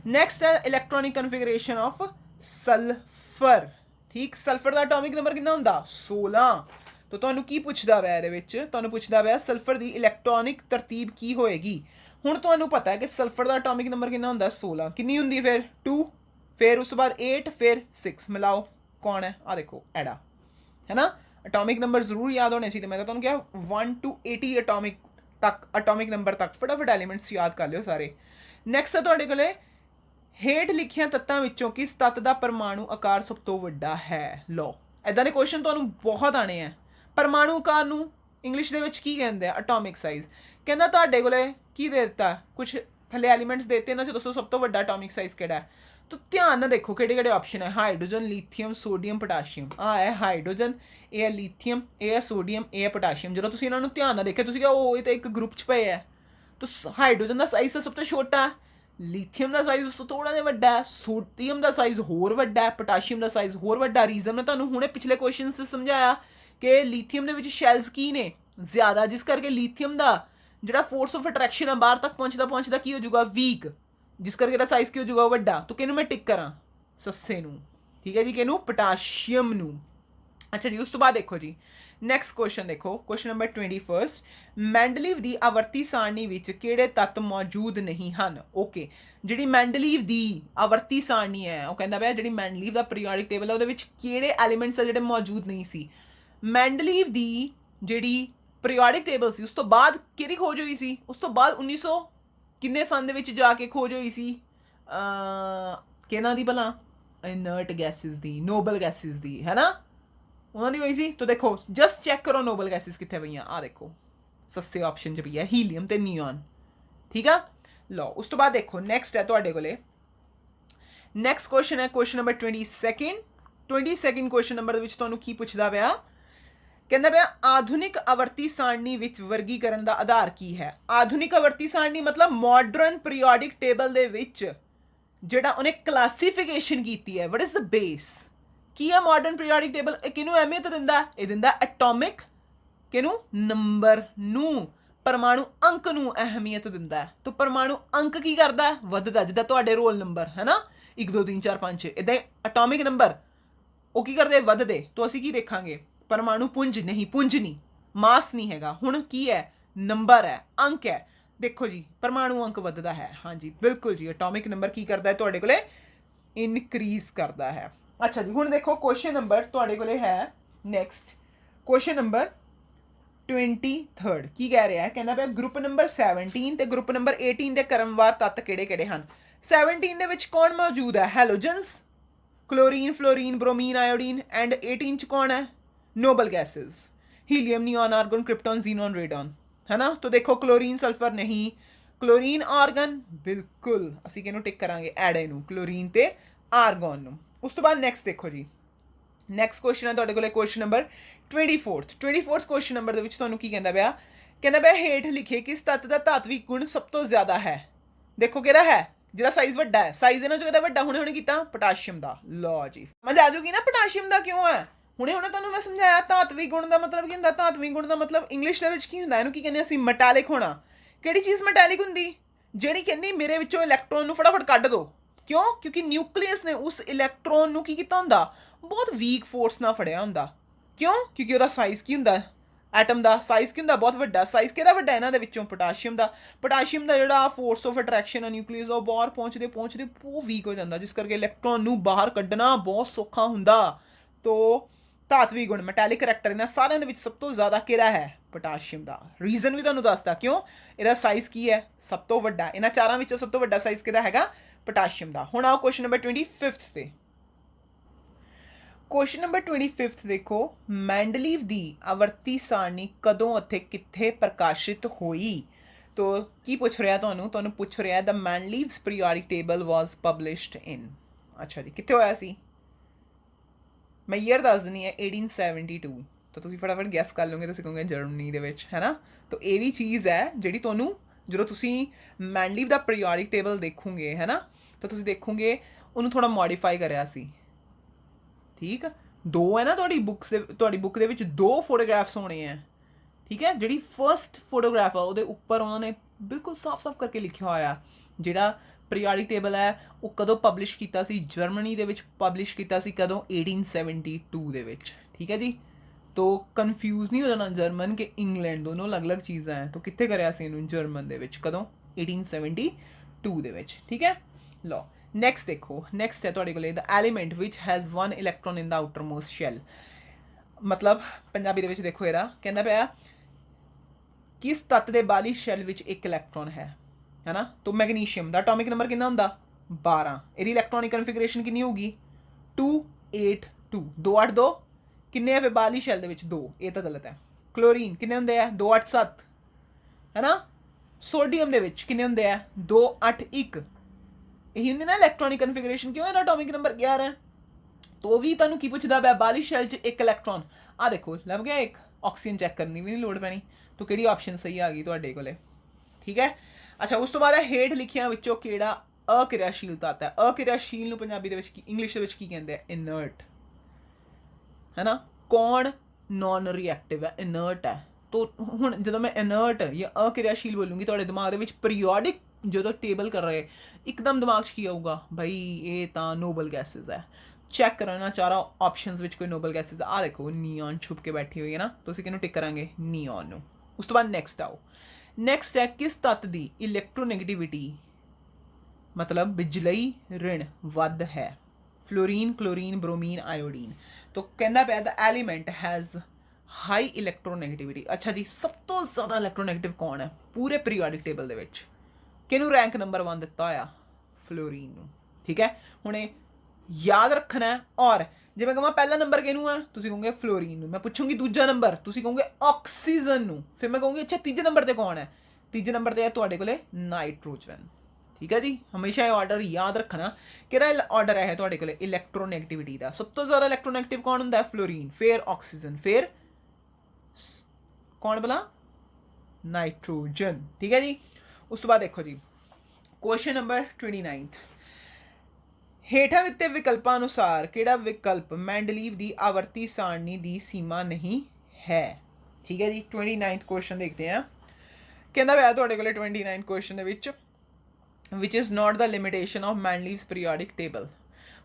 नैक्सट है इलैक्ट्रॉनिक कन्फिगरेशन ऑफ सल्फर, ठीक सल्फर का एटॉमिक नंबर कितना हुंदा 16। तो तुहानू की पुछदा वै इहदे विच, तुहानू पुछदा वै सल्फर की इलैक्ट्रॉनिक तरतीब की होएगी। हुण तुहानू पता है कि सल्फर का एटॉमिक नंबर कितना हुंदा 16, कितनी हुंदी फिर 2, फिर उस तो बाद 8 फिर 6, मिलाओ कौन है आ देखो एडा, है ना। एटॉमिक नंबर जरूर याद होने चाहिए, मैं तो तुहानू क्या 1 to 80 एटॉमिक नंबर तक फटाफट एलीमेंट्स याद कर लियो सारे। नैक्सट है तुहाडे कोले हेठ लिखिया तत्तां विचों किस तत्त दा परमाणु आकार सब तो वड्डा है। लो इदां दे क्वेश्चन तुहानू बहुत आने हैं। परमाणु आकार नू इंग्लिश दे विच की कहंदे आ एटॉमिक साइज। कहंदा तुहाडे कोले की दे दित्ता कुछ थल्ले एलीमेंट्स देते ना, दसो सब तो वड्डा एटॉमिक साइज किहड़ा है। तो ध्यान ना देखो किहड़े ऑप्शन है, हाइड्रोजन, लिथियम, सोडियम, पोटाशियम। आ है हाइड्रोजन, ये है लिथियम, ये है सोडियम, ये है पोटाशियम। जो तुसीं इन्हां नूं ध्यान ना देखिया तुसीं कहा ये तो एक ग्रुप च पे है। तो हाइड्रोजन का साइज सब तो छोटा है, लिथियम का साइज उस तो थोड़ा जिहा वड्डा है, सोडियम का साइज होर वड्डा है, पोटाशियम का साइज होर वड्डा। रीजन मैं तुहानूं हुणे पिछले क्वेश्चन से समझाया कि लिथियम दे विच शैल्स की ने ज़्यादा, जिस करके लिथियम का जिहड़ा फोर्स ऑफ अट्रैक्शन है बाहर तक पहुंचदा पहुंचदा की हो जाऊगा वीक, जिस करके इहदा साइज की हो जाऊगा वड्डा। तो किहनूं मैं टिक करा, सस्से नूं, ठीक है जी, किहनूं पोटाशियम नूं। अच्छा जी, उस तो बाद देखो जी नैक्सट क्वेश्चन देखो, क्वेश्चन नंबर 21 मैंडलीव की आवर्ती सारणी विच किहड़े तत्त मौजूद नहीं हैं। ओके, जिहड़ी मैंडलीव की आवर्ती सारणी है, वो कहता पाया जिहड़ी मैंडलीव का पीरियोडिक टेबल है उहदे विच किहड़े एलीमेंट्स है जिहड़े मौजूद नहीं सी। मैंडलीव की जिहड़ी पीरियोडिक टेबल सी उस तो बाद किहदी खोज हुई सी, उस तो बाद 1900 किन्ने सन दे विच जाके खोज हुई सी किहनां दी भला, इनर्ट गैसिस दी, नोबल गैसिस दी, है ना, उन्होंने हुई सी। तो देखो जस्ट चैक करो नोबल गैसिस कितने पई आ देखो सस्ते ऑप्शन च पई है हीलियम ते नियॉन, ठीक है। लो उस तो बाद देखो नैक्सट है तुहाडे कोले, नैक्सट क्वेश्चन है question number 22 question number which तुहानूं की पुछदा पिया, कहंदा पिया आधुनिक आवर्ती सारणी विच वर्गीकरण दा आधार की है। आधुनिक आवर्ती सारणी मतलब मॉडर्न पीरियोडिक टेबल दे विच जिहड़ा उन्हें क्लासीफिकेशन कीती है, व्हाट इज द बेस की है मॉडर्न पीरियोडिक टेबल, किनू अहमियत दिंदा, ये दिंदा एटॉमिक किनू नंबर नू, परमाणु अंक नू अहमियत दिंदा है। तो परमाणु अंक की करदा है, वधदा, जिद्दां तुहाडे रोल नंबर है ना 1 2 3 4 5 6, इदां एटॉमिक नंबर वो की करदे वधदे। तो असीं की देखांगे, परमाणु पुंज नहीं, पुंज नहीं, मास नहीं हैगा, हुण की है नंबर है, अंक है। देखो जी परमाणु अंक वधदा है, हाँ जी बिल्कुल जी, एटॉमिक नंबर की करदा है तुहाडे कोले इनक्रीज करदा है। अच्छा जी हुण देखो क्वेश्चन नंबर तुहाडे कोले है नैक्सट क्वेश्चन नंबर 23 की कह रहा है, कहना पिया ग्रुप नंबर 17 ते ग्रुप नंबर 18 के क्रमवार तत्त किहड़े-किहड़े हन। 17 दे विच कौन मौजूद है, halogens, chlorine, fluorine, bromine, iodine, and 18 च कौन है, noble gases, helium, neon, argon, krypton, xenon, radon, है ना। तो देखो क्लोरीन सल्फर नहीं, क्लोरीन आर्गन बिल्कुल असीं किहनूं टिक करांगे, एडे नूं, क्लोरीन ते आर्गन नूं। उस तो बाद नैक्सट देखो जी नैक्सट क्वेश्चन है तुहाडे कोले क्वेश्चन नंबर 24 क्वेश्चन नंबर दे विच तुहानूं की कहंदा पिया हेठ लिखे किस तत्त दा धात्विक गुण सब तो ज्यादा है। देखो किहड़ा है जिहदा साइज वड्डा है, साइज इहनां चों किहदा वड्डा हुणे कीता, पोटाशियम दा। लो जी समझ आ जाऊगी ना पोटाशियम दा क्यों है, हुणे तुहानूं मैं समझाया धात्विक गुण दा मतलब की हुंदा, धात्विक गुण दा मतलब इंग्लिश दे विच की हुंदा, इहनूं की कहंदे असीं मैटैलिक होना। किहड़ी चीज़ मैटैलिक हुंदी, जिहड़ी कहंदी मेरे विचों इलैक्ट्रॉन नूं फटाफट कढ दो, क्यों, क्योंकि न्यूक्लियस ने उस इलैक्ट्रॉन नूं की कीता हुंदा, बहुत वीक फोर्स नाल फड़िया हुंदा, क्यों, क्योंकि उहदा साइज की हुंदा, एटम का साइज की हुंदा बहुत वड्डा। साइज किहदा वड्डा इन्हां दे विचों, पोटाशियम का। पोटाशियम का जिहड़ा फोर्स ऑफ अट्रैक्शन है न्यूक्लियस वो बाहर पहुंचते पहुंचते बहुत वीक हो जाता, जिस करके इलैक्ट्रॉन नूं बाहर कड्ढना बहुत सौखा हुंदा। तो धात्विक गुण मैटैलिक करैक्टर इन्हां सारिਆਂ ਦੇ ਵਿੱਚ सब तो ज़्यादा किहड़ा है, पोटाशियम का। रीजन भी तुहानूं दसदा क्यों, इहदा साइज की है सब तो वड्डा, इन्हां चारां ਵਿੱਚੋਂ सब तो वड्डा साइज किहदा हैगा, पोटाशियम का। हुण आओ क्वेश्चन नंबर 25 ते। क्वेश्चन नंबर 25 देखो, मैंडलीव की आवर्ती सारणी कदों अते कित्थे प्रकाशित हुई। तो की पूछ रहा तुहानूं पूछ रहा the Mendeleev's periodic table was published in, अच्छा जी कित्थे होया सी, मैं ईयर दस दिनी है 1872। तो तुसीं फटाफट गैस कर लोगे, तुसीं कहोगे जर्मनी दे विच, है ना। तो ये भी चीज़ है जिहड़ी तुहानूं ਜਦੋਂ ਤੁਸੀਂ मैंडलीव ਦਾ पीरियोडिक टेबल देखोगे, है ना, तो ਤੁਸੀਂ देखोगे ਉਹਨੂੰ ਥੋੜਾ ਮੋਡੀਫਾਈ ਕਰਿਆ ਸੀ, ठीक, दो है ना तुहाडी बुक दे विच 2 फोटोग्राफ्स होने हैं, ठीक है। जिहड़ी फर्स्ट फोटोग्राफ है उहदे उपर उन्होंने बिल्कुल साफ साफ करके लिखिया होया जिहड़ा पीरियोडिक टेबल है वो कदों पब्लिश कीता सी, जर्मनी दे विच पब्लिश कीता सी कदों 1872 दे विच, ठीक है जी। तो कन्फ्यूज़ नहीं हो जाना जर्मन के इंग्लैंड, दोनों अलग अलग चीज़ां हैं। तो कित्थे करिया सी इहनूं, जर्मन दे विच कदों 1872 दे विच, ठीक है। लो नैक्सट देखो, नैक्सट है तुहाडे कोले the element which has 1 electron in the outer most shell, मतलब पंजाबी दे विच देखो इहदा कहंदा पिया किस तत्त दे बाहरली शैल विच एक इलैक्ट्रॉन है ना। तो मैग्नीशियम दा एटॉमिक नंबर कितना हुंदा 12, इहदी इलैक्ट्रॉनिक कन्फिगरेशन कितनी होगी 282, 282 किन्ने है फिर बाहरली शैल दे विच 2, ये तो गलत है। क्लोरीन किन्ने हुंदे है 287, है ना। सोडियम दे विच किन्ने हुंदे है 281, यही होंगी ना इलैक्ट्रॉनिक कन्फिगरेशन, क्यों है एटॉमिक नंबर 11 है। तो भी तुहानू की पुछदा पिया 42 शैल च एक इलैक्ट्रॉन, आ देखो लभ गया एक, ऑक्सीजन चैक करनी भी नहीं लोड़ पैनी। तो किहड़ी ऑप्शन सही आ गई तुहाडे कोले, ठीक है। अच्छा उस तो बाद हेठ लिखिया विचों किहड़ा अक्रियाशील तत्त है। अक्रियाशील नूं पंजाबी दे विच इंग्लिश दे विच की कहंदे आ, इनर्ट, है ना। कौन नॉन रिएक्टिव है, इनर्ट है। तो हुण जदों मैं इनर्ट या अक्रियाशील बोलूँगी तुहाडे दिमाग दे विच पीरियोडिक जो टेबल कर रहे एकदम दिमाग च की आऊगा, भाई ये तो नोबल गैसेज है। चैक करना चारा ऑप्शंस विच कोई नोबल गैसेज आ देखो नियॉन छुप के बैठी हुई है ना, तो असीं किहनूं टिक करांगे नियॉन नूं। उस तो बाद नैक्सट आओ, नैक्सट है किस तत्त दी इलैक्ट्रोनैगेटिविटी मतलब बिजलई ऋण वध है। Fluorine, chlorine, bromine, iodine. तो कहना पाया द एलीमेंट हैज़ हाई इलैक्ट्रोनैगेटिविटी। अच्छा जी सब तो ज़्यादा इलैक्ट्रोनैगेटिव कौन है पूरे पीरियोडिक टेबल दे विच, किनू रैंक नंबर 1 दिता होया, फ्लोरीन नूं, ठीक है। हुणे याद रखना है। और जे मैं कहां पहला नंबर किनू है, तुसीं कहोगे फ्लोरीन नूं, मैं पूछूंगी दूजा नंबर, तुसीं कहोगे ऑक्सीजन नूं, फिर मैं कहूँगी अच्छा तीजे नंबर ते कौन है, तीजे नंबर ते है तुहाडे कोले नाइट्रोजन, ठीक है जी। हमेशा ये ऑर्डर याद रखना कि ऑर्डर है तुहाडे कोले इलैक्ट्रोनैगेटिविटी का। सब तो ज़्यादा इलैक्ट्रोनैगेटिव कौन होंदा है, फ्लोरीन, फिर ऑक्सीजन, फिर कौन भला, नाइट्रोजन, ठीक है जी। उस तो बाद देखो जी क्वेश्चन नंबर 29, हेठा दिते विकल्पां अनुसार किहड़ा विकल्प मैंडलीव की आवर्ती सारणी की सीमा नहीं है, ठीक है जी। 29 क्वेश्चन देखते हैं, कहना पाया तुहाडे कोले 29 क्वेश्चन दे विच which is not the limitation of Mendeleev's periodic table.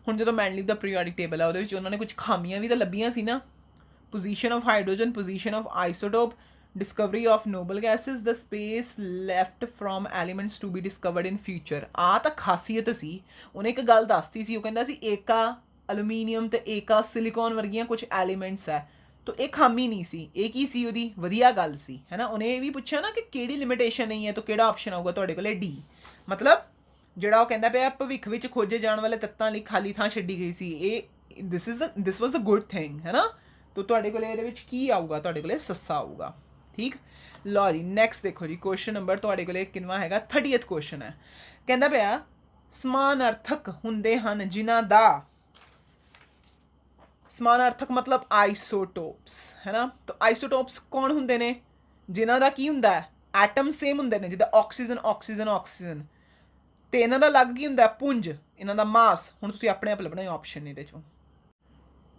हुण जो मैंडलीव का पीरियोडिक टेबल है उहदे विच उन्होंने कुछ खामियां भी तो लभियां सी ना, position of hydrogen, position of isotope, discovery of noble gases, the space left from elements to be discovered in future. आ तो खासीयत सी, उन्हें एक गल दसती सी, कहंदा सी एका अलूमीनियम ते एका सिलिकॉन वर्गियां कुछ एलीमेंट्स है। तो एक खामी नहीं सी, एक ही सी उहदी वधिया गल सी, है ना। उन्हें भी पूछा ना कि किहड़ी लिमिटेशन नहीं है, तो किहड़ा ऑप्शन आऊगा तुहाडे कोले, डी। मतलब ਜਿਹੜਾ ਉਹ ਕਹਿੰਦਾ ਪਿਆ ਭਵਿੱਖ ਵਿੱਚ ਖੋਜੇ ਜਾਣ ਵਾਲੇ ਤੱਤਾਂ ਲਈ ਖਾਲੀ ਥਾਂ ਛੱਡੀ ਗਈ ਸੀ, ਇਹ ਦਿਸ ਵਾਸ ਦ ਗੁੱਡ ਥਿੰਗ, ਹੈ ਨਾ। तो ਤੁਹਾਡੇ ਕੋਲੇ ਇਹਦੇ ਵਿੱਚ ਕੀ ਆਊਗਾ, ਤੁਹਾਡੇ ਕੋਲੇ ਸੱਸਾ ਆਊਗਾ, ਠੀਕ। ਲਓ ਜੀ ਨੈਕਸਟ ਦੇਖੋ ਜੀ ਕੁਐਸਚਨ ਨੰਬਰ ਤੁਹਾਡੇ ਕੋਲੇ ਕਿੰਨਾ ਹੈਗਾ, 30th ਕੁਐਸਚਨ ਹੈ। ਕਹਿੰਦਾ ਪਿਆ ਸਮਾਨਾਰਥਕ ਹੁੰਦੇ ਹਨ ਜਿਨ੍ਹਾਂ ਦਾ ਸਮਾਨਾਰਥਕ मतलब आइसोटोप्स, है ना। तो आइसोटोप्स कौन ਹੁੰਦੇ ਨੇ ਜਿਨ੍ਹਾਂ ਦਾ ਕੀ ਹੁੰਦਾ ਹੈ, ਐਟਮ ਸੇਮ ਹੁੰਦੇ ਨੇ, ਜਿੱਦਾਂ ਆਕਸੀਜਨ ਆਕਸੀਜਨ ਆਕਸੀਜਨ, ਤੇ ਇਹਨਾਂ ਦਾ ਅਲੱਗ ਕੀ ਹੁੰਦਾ ਪੁੰਜ, ਇਹਨਾਂ ਦਾ ਮਾਸ। ਹੁਣ ਤੁਸੀਂ ਆਪਣੇ ਆਪ ਲੱਭਣਾ ਆਪਸ਼ਨ ਇਹਦੇ ਚੋਂ,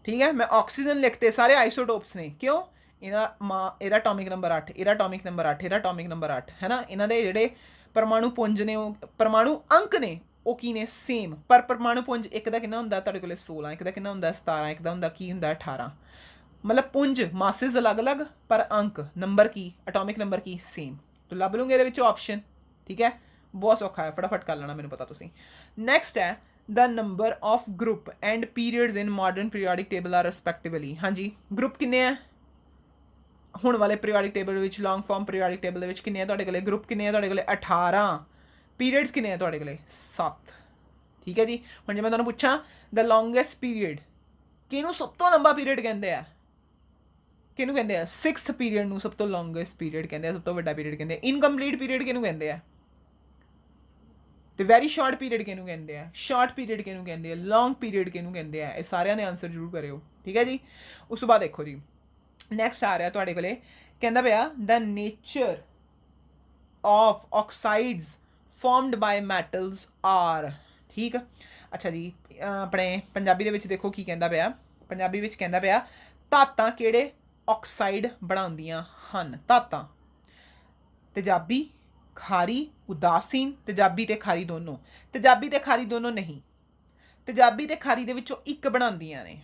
ठीक है। मैं ऑक्सीजन लिखते सारे आइसोटोप्स ने, क्यों, ਇਹਦਾ एटॉमिक नंबर 8, ਇਹਦਾ एटॉमिक नंबर 8, ਇਹਦਾ एटॉमिक नंबर 8, है ना। ਇਹਨਾਂ ਦੇ ਜਿਹੜੇ परमाणु पुंज ने, परमाणु अंक ने, ਉਹ ਕੀ ਨੇ ਸੇਮ, ਪਰ परमाणु पुंज ਇੱਕ ਦਾ ਕਿੰਨਾ ਹੁੰਦਾ ਤੁਹਾਡੇ ਕੋਲੇ 16, ਇੱਕ ਦਾ ਕਿੰਨਾ ਹੁੰਦਾ 17, ਇੱਕ ਦਾ ਹੁੰਦਾ ਕੀ ਹੁੰਦਾ 18। मतलब पुंज मासिस अलग अलग पर अंक नंबर की एटॉमिक नंबर की सेम। तो ਲੱਭ ਲੂੰਗੇ ਇਹਦੇ ਵਿੱਚੋਂ ऑप्शन, ठीक है। बहुत सौखा है, फटाफट कर लेना, मैंने पता तुसीं। नैक्सट है the number of group and periods in modern periodic table are respectively. हाँ जी ग्रुप किन्ने है हुण वाले पीरियोडिक टेबल विच, लॉन्ग फॉर्म पीरियोडिक टेबल विच किन्ने तुहाडे कोले, ग्रुप किन्ने तुहाडे कोले 18, पीरियड्स किन्ने तुहाडे कोले 7, ठीक है जी। हुण जे मैं तुहानूं पुछां द लॉन्गेस्ट पीरियड किहनूं सब तो लंबा पीरियड कहंदे आ, किहनूं कहंदे आ, 6th पीरियड नूं सब तो लॉन्गेस्ट पीरियड कहंदे आ, सब तो वड्डा पीरियड कहंदे आ। इनकंप्लीट पीरियड किहनूं कहंदे आ, तो वैरी शॉर्ट पीरियड किहनूं कहंदे आ, शॉर्ट पीरियड किहनूं कहंदे आ, लॉन्ग पीरियड किहनूं कहंदे आ। ये सारिਆਂ ਦੇ आंसर जरूर करियो, ठीक है जी। उस तो बाद देखो जी नैक्सट आ रहा तुहाडे कोले, कहंदा पिया the nature of oxides formed by metals are, ठीक। अच्छा जी अपने पंजाबी दे विच देखो की कहंदा पिया, पंजाबी विच कहंदा पिया धातां किहड़े ऑक्साइड बनाउंदियां हन, धातां तेजाबी, खारी, उदासीन, तेजाबी ते खारी दोनों, तेजाबी ते खारी दोनों नहीं, तेजाबी ते खारी दे विचों एक बनाउंदियां ने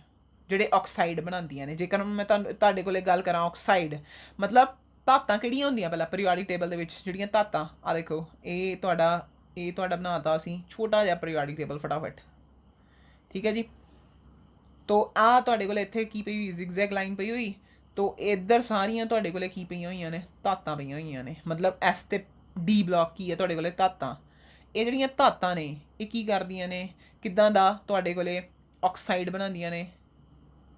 ਜਿਹੜੇ ਆਕਸਾਈਡ ਬਣਾਉਂਦੀਆਂ ਨੇ। ਜੇਕਰ ਮੈਂ ਤੁਹਾਡੇ ਕੋਲੇ ਗੱਲ ਕਰਾਂ ਆਕਸਾਈਡ मतलब ਧਾਤਾਂ ਕਿਹੜੀਆਂ ਹੁੰਦੀਆਂ ਪਹਿਲਾਂ ਪੀਰੀਓਡਿਕ ਟੇਬਲ ਦੇ ਵਿੱਚ ਜਿਹੜੀਆਂ ਧਾਤਾਂ, ਆ ਦੇਖੋ ਇਹ ਤੁਹਾਡਾ ਬਣਾਤਾ ਅਸੀਂ ਛੋਟਾ ਜਿਹਾ ਪੀਰੀਓਡਿਕ ਟੇਬਲ ਫਟਾਫਟ, ਠੀਕ ਹੈ ਜੀ। तो ਆ ਤੁਹਾਡੇ ਕੋਲੇ ਇੱਥੇ ਕੀ ਪਈ ਹੋਈ, ਜ਼ਿਗਜ਼ੈਗ ਲਾਈਨ ਪਈ ਹੋਈ, तो ਇੱਧਰ ਸਾਰੀਆਂ ਤੁਹਾਡੇ ਕੋਲੇ ਕੀ ਪਈਆਂ ਹੋਈਆਂ ਨੇ, ਧਾਤਾਂ ਪਈਆਂ ਹੋਈਆਂ ਨੇ। मतलब ਐਸ ਤੇ ਡੀ ਬਲੌਕ ਕੀ ਹੈ ਤੁਹਾਡੇ ਕੋਲੇ, ਧਾਤਾਂ। ਇਹ ਜਿਹੜੀਆਂ ਧਾਤਾਂ ਨੇ ਇਹ ਕੀ ਕਰਦੀਆਂ ਨੇ, ਕਿੱਦਾਂ ਦਾ ਤੁਹਾਡੇ ਕੋਲੇ ਆਕਸਾਈਡ ਬਣਾਉਂਦੀਆਂ ਨੇ।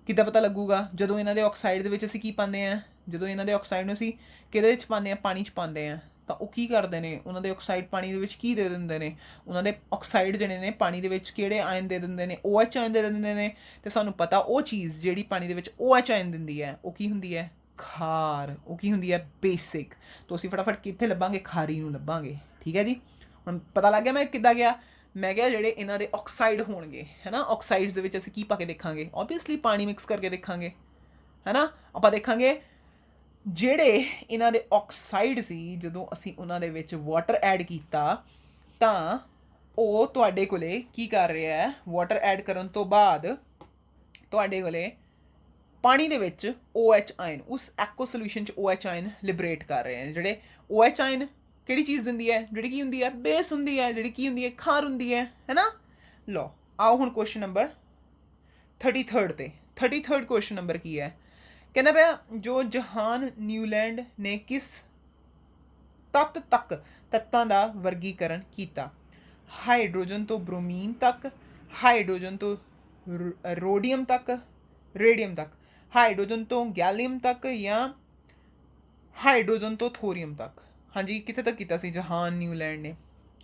ਕਿੱਦਾਂ ਪਤਾ ਲੱਗੂਗਾ, ਜਦੋਂ ਇਹਨਾਂ ਦੇ ਆਕਸਾਈਡ ਦੇ ਵਿੱਚ ਅਸੀਂ ਕੀ ਪਾਉਂਦੇ ਹਾਂ, ਜਦੋਂ ਇਹਨਾਂ ਦੇ ਆਕਸਾਈਡ ਨੂੰ ਅਸੀਂ ਕਿਹਦੇ ਵਿੱਚ ਪਾਉਂਦੇ ਹਾਂ, ਪਾਣੀ 'ਚ ਪਾਉਂਦੇ ਹਾਂ, ਤਾਂ ਉਹ ਕੀ ਕਰਦੇ ਨੇ, ਉਹਨਾਂ ਦੇ ਆਕਸਾਈਡ ਪਾਣੀ ਦੇ ਵਿੱਚ ਕੀ ਦੇ ਦਿੰਦੇ ਨੇ, ਉਹਨਾਂ ਦੇ ਆਕਸਾਈਡ ਜਿਹੜੇ ਨੇ ਪਾਣੀ ਦੇ ਵਿੱਚ ਕਿਹੜੇ ਆਇਨ ਦੇ ਦਿੰਦੇ ਨੇ, OH ਆਇਨ ਦੇ ਦਿੰਦੇ ਨੇ। ਤੇ ਸਾਨੂੰ ਪਤਾ ਉਹ ਚੀਜ਼ ਜਿਹੜੀ ਪਾਣੀ ਦੇ ਵਿੱਚ OH ਆਇਨ ਦਿੰਦੀ ਹੈ ਉਹ ਕੀ ਹੁੰਦੀ ਹੈ, ਖਾਰ। ਉਹ ਕੀ ਹੁੰਦੀ ਹੈ, ਬੇਸਿਕ। ਤਾਂ ਅਸੀਂ ਫਟਾਫਟ ਕਿੱਥੇ ਲੱਭਾਂਗੇ, ਖਾਰੀ ਨੂੰ ਲੱਭਾਂਗੇ। ਠੀਕ ਹੈ ਜੀ, ਹੁਣ ਪਤਾ ਲੱਗ ਗਿਆ ਮੈਂ ਕਿੱਦਾਂ ਗਿਆ। ਮੈਂ ਕਿਹਾ ਜਿਹੜੇ ਇਹਨਾਂ ਦੇ ਆਕਸਾਈਡ ਹੋਣਗੇ ਹੈ ਨਾ, ਆਕਸਾਈਡਸ ਦੇ ਵਿੱਚ ਅਸੀਂ ਕੀ ਪਾ ਕੇ ਦੇਖਾਂਗੇ, ਓਬਵੀਅਸਲੀ ਪਾਣੀ ਮਿਕਸ ਕਰਕੇ ਦੇਖਾਂਗੇ ਹੈ ਨਾ। ਆਪਾਂ ਦੇਖਾਂਗੇ ਜਿਹੜੇ ਇਹਨਾਂ ਦੇ ਆਕਸਾਈਡ ਸੀ, ਜਦੋਂ ਅਸੀਂ ਉਹਨਾਂ ਦੇ ਵਿੱਚ ਵਾਟਰ ਐਡ ਕੀਤਾ ਤਾਂ ਉਹ ਤੁਹਾਡੇ ਕੋਲੇ ਕੀ ਕਰ ਰਿਹਾ ਹੈ, ਵਾਟਰ ਐਡ ਕਰਨ ਤੋਂ ਬਾਅਦ ਤੁਹਾਡੇ ਕੋਲੇ ਪਾਣੀ ਦੇ ਵਿੱਚ OH ਆਇਨ, ਉਸ ਐਕੋ ਸੋਲੂਸ਼ਨ 'ਚ OH ਆਇਨ ਲਿਬਰੇਟ ਕਰ ਰਹੇ ਨੇ। ਜਿਹੜੇ OH ਆਇਨ ਕਿਹੜੀ ਚੀਜ਼ ਦਿੰਦੀ ਹੈ, ਜਿਹੜੀ ਕੀ ਹੁੰਦੀ ਹੈ, ਬੇਸ ਹੁੰਦੀ ਹੈ, ਜਿਹੜੀ ਕੀ ਹੁੰਦੀ ਹੈ, ਖਾਰ ਹੁੰਦੀ ਹੈ ਨਾ। ਲਓ ਆਓ ਹੁਣ ਕੁਐਸਚਨ ਨੰਬਰ 33 ਤੇ। 33 ਕੁਐਸਚਨ ਨੰਬਰ ਕੀ ਹੈ, ਕਹਿੰਦਾ ਪਿਆ ਜੋ ਜਹਾਨ ਨਿਊਲੈਂਡ ਨੇ ਕਿਸ ਤੱਤ ਤੱਕ ਤੱਤਾਂ ਦਾ ਵਰਗੀਕਰਨ ਕੀਤਾ। ਹਾਈਡਰੋਜਨ ਤੋਂ ਬ੍ਰੋਮੀਨ ਤੱਕ, ਹਾਈਡਰੋਜਨ ਤੋਂ ਰੋਡੀਅਮ ਤੱਕ, ਰੇਡੀਅਮ ਤੱਕ, ਹਾਈਡਰੋਜਨ ਤੋਂ ਗੈਲੀਅਮ ਤੱਕ, ਜਾਂ ਹਾਈਡਰੋਜਨ ਤੋਂ ਥੋਰੀਅਮ ਤੱਕ। ਹਾਂਜੀ ਕਿੱਥੇ ਤੱਕ ਕੀਤਾ ਸੀ ਜਹਾਨ ਨਿਊਲੈਂਡ ਨੇ।